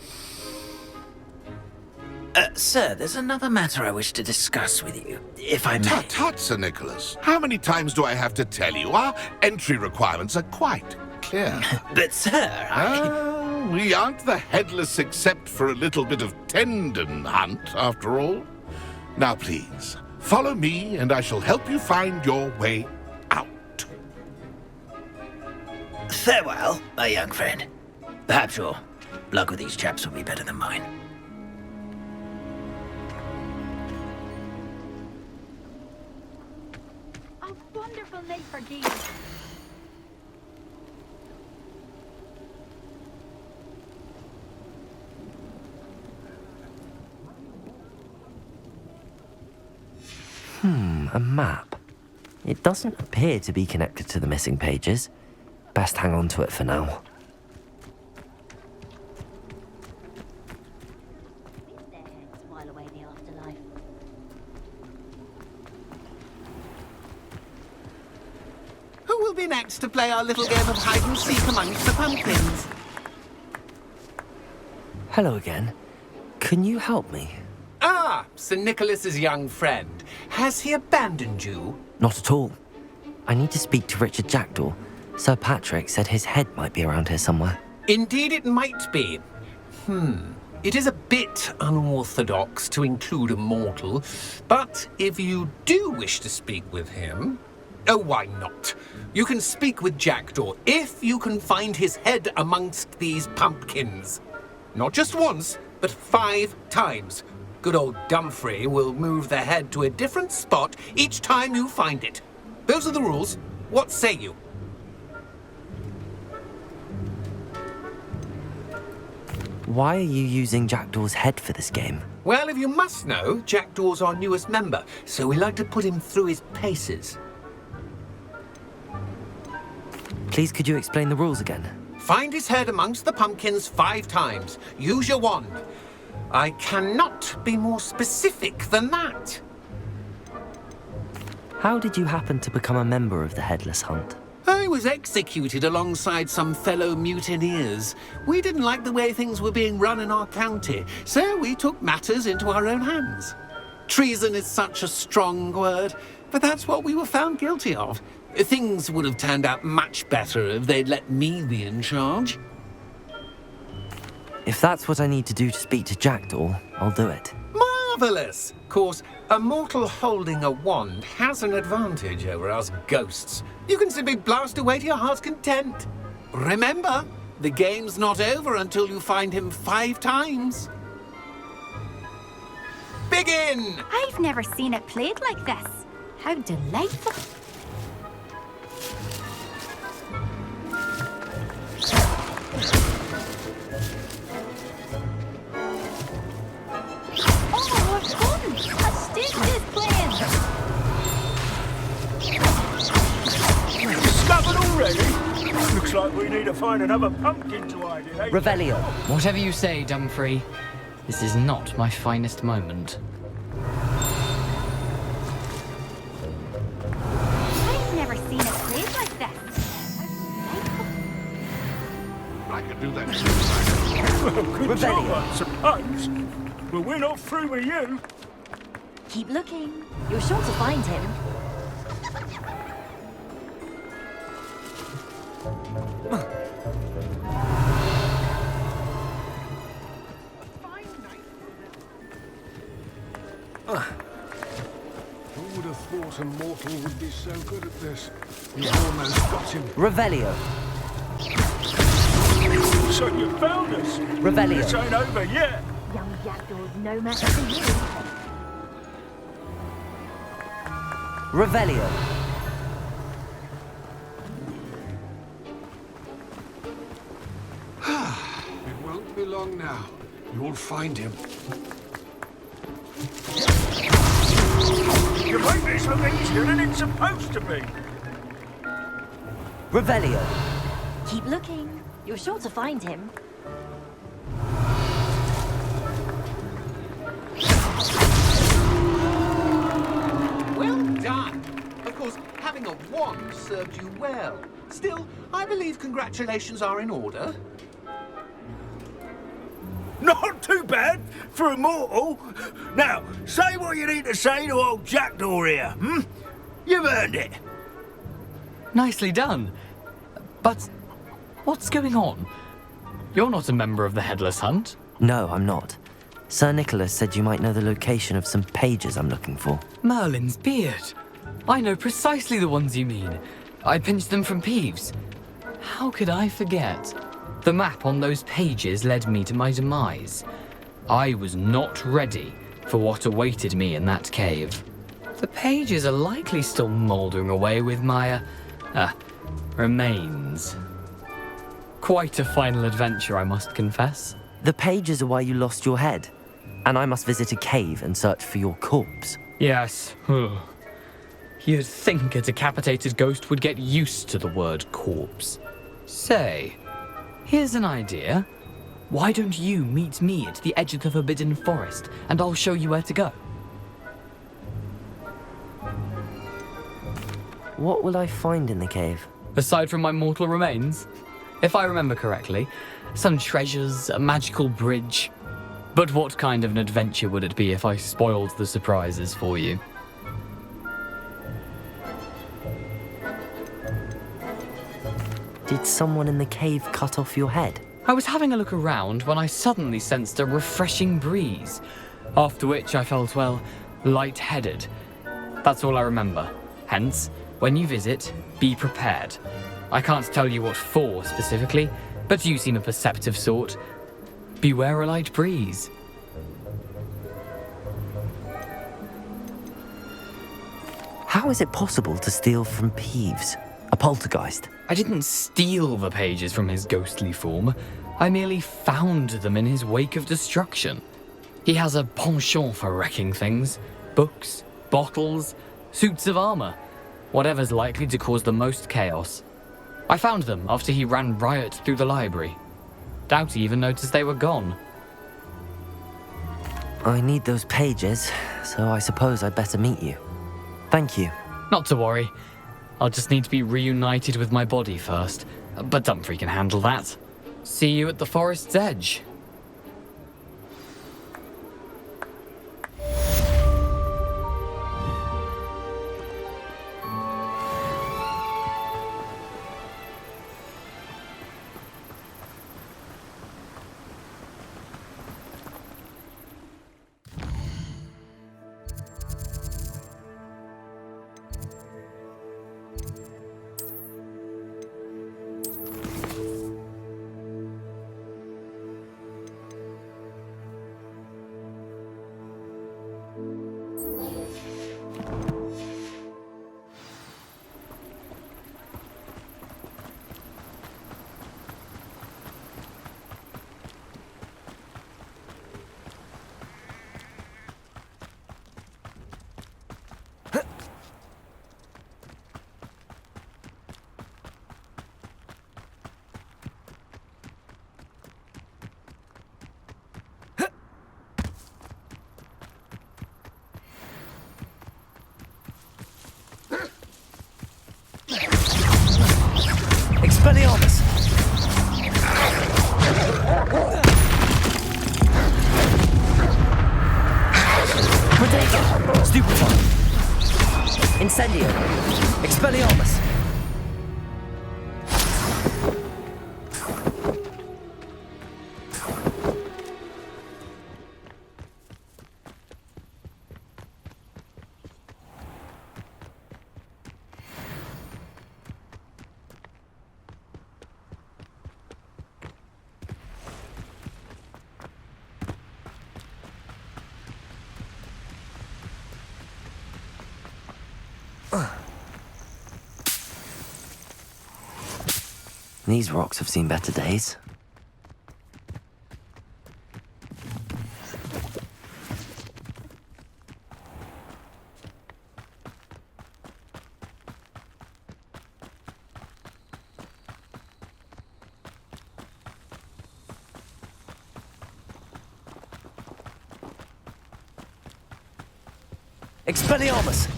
Sir, there's another matter I wish to discuss with you, if I may. Tut, tut, Sir Nicholas. How many times do I have to tell you? Our entry requirements are quite clear. But, sir, we aren't the headless except for a little bit of tendon hunt, after all. Now, please, follow me, and I shall help you find your way out. Farewell, my young friend. Perhaps your luck with these chaps will be better than mine. A wonderful night for geese. A map. It doesn't appear to be connected to the missing pages. Best hang on to it for now. Who will be next to play our little game of hide and seek amongst the pumpkins? Hello again. Can you help me? Ah, Sir Nicholas's young friend. Has he abandoned you? Not at all. I need to speak to Richard Jackdaw. Sir Patrick said his head might be around here somewhere. Indeed it might be. It is a bit unorthodox to include a mortal, but if you do wish to speak with him... Oh, why not? You can speak with Jackdaw if you can find his head amongst these pumpkins. Not just once, but 5 times. Good old Dumfrey will move the head to a different spot each time you find it. Those are the rules. What say you? Why are you using Jackdaw's head for this game? Well, if you must know, Jackdaw's our newest member, so we like to put him through his paces. Please, could you explain the rules again? Find his head amongst the pumpkins 5 times. Use your wand. I cannot be more specific than that. How did you happen to become a member of the Headless Hunt? I was executed alongside some fellow mutineers. We didn't like the way things were being run in our county, so we took matters into our own hands. Treason is such a strong word, but that's what we were found guilty of. Things would have turned out much better if they'd let me be in charge. If that's what I need to do to speak to Jackdaw, I'll do it. Marvellous! Of course, a mortal holding a wand has an advantage over us ghosts. You can simply blast away to your heart's content. Remember, the game's not over until you find him 5 times. Begin! I've never seen it played like this. How delightful. Oh, what's fun! A student is playing! Discovered already? Looks like we need to find another pumpkin to hide in, eh? Revelio. Whatever you say, Dumfrey. This is not my finest moment. I've never seen it played like this. I could do that. Well, good job, I suppose. But we're not through with you. Keep looking. You're sure to find him. Who would have thought a mortal would be so good at this? You've almost got him. Revelio. So you found us. Revelio. This ain't over yet. Young Jackdaw's no match for you. Revelio. It won't be long now. You'll find him. You make this look easier than it's supposed to be. Revelio. Keep looking. You're sure to find him. Well done! Of course, having a wand served you well. Still, I believe congratulations are in order. Not too bad for a mortal. Now, say what you need to say to old Jackdaw here, You've earned it. Nicely done. But what's going on? You're not a member of the Headless Hunt. No, I'm not. Sir Nicholas said you might know the location of some pages I'm looking for. Merlin's beard. I know precisely the ones you mean. I pinched them from Peeves. How could I forget? The map on those pages led me to my demise. I was not ready for what awaited me in that cave. The pages are likely still mouldering away with my, remains. Quite a final adventure, I must confess. The pages are why you lost your head, and I must visit a cave and search for your corpse. Yes. You'd think a decapitated ghost would get used to the word corpse. Say, here's an idea. Why don't you meet me at the edge of the Forbidden Forest, and I'll show you where to go? What will I find in the cave? Aside from my mortal remains? If I remember correctly, some treasures, a magical bridge. But what kind of an adventure would it be if I spoiled the surprises for you? Did someone in the cave cut off your head? I was having a look around when I suddenly sensed a refreshing breeze, after which I felt, well, lightheaded. That's all I remember. Hence, when you visit, be prepared. I can't tell you what for specifically, but you seem a perceptive sort. Beware a light breeze. How is it possible to steal from Peeves, a poltergeist? I didn't steal the pages from his ghostly form. I merely found them in his wake of destruction. He has a penchant for wrecking things. Books, bottles, suits of armor. Whatever's likely to cause the most chaos. I found them after he ran riot through the library. Doubt he even noticed they were gone. I need those pages, so I suppose I'd better meet you. Thank you. Not to worry. I'll just need to be reunited with my body first. But Dumfries can handle that. See you at the forest's edge. Expelliarmus! Protego! Stupefy! Incendio! Expelliarmus! These rocks have seen better days. Expelliarmus!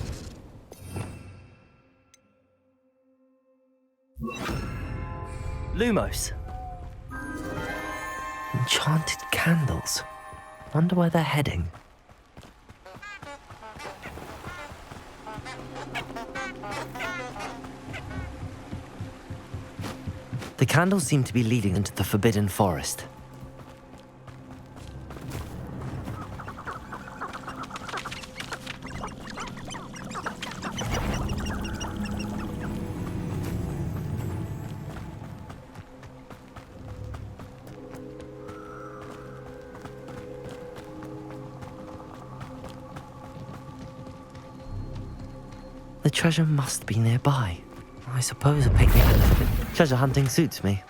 Lumos. Enchanted candles. Wonder where they're heading. The candles seem to be leading into the Forbidden Forest. The treasure must be nearby. I suppose a picnic and treasure hunting suits me.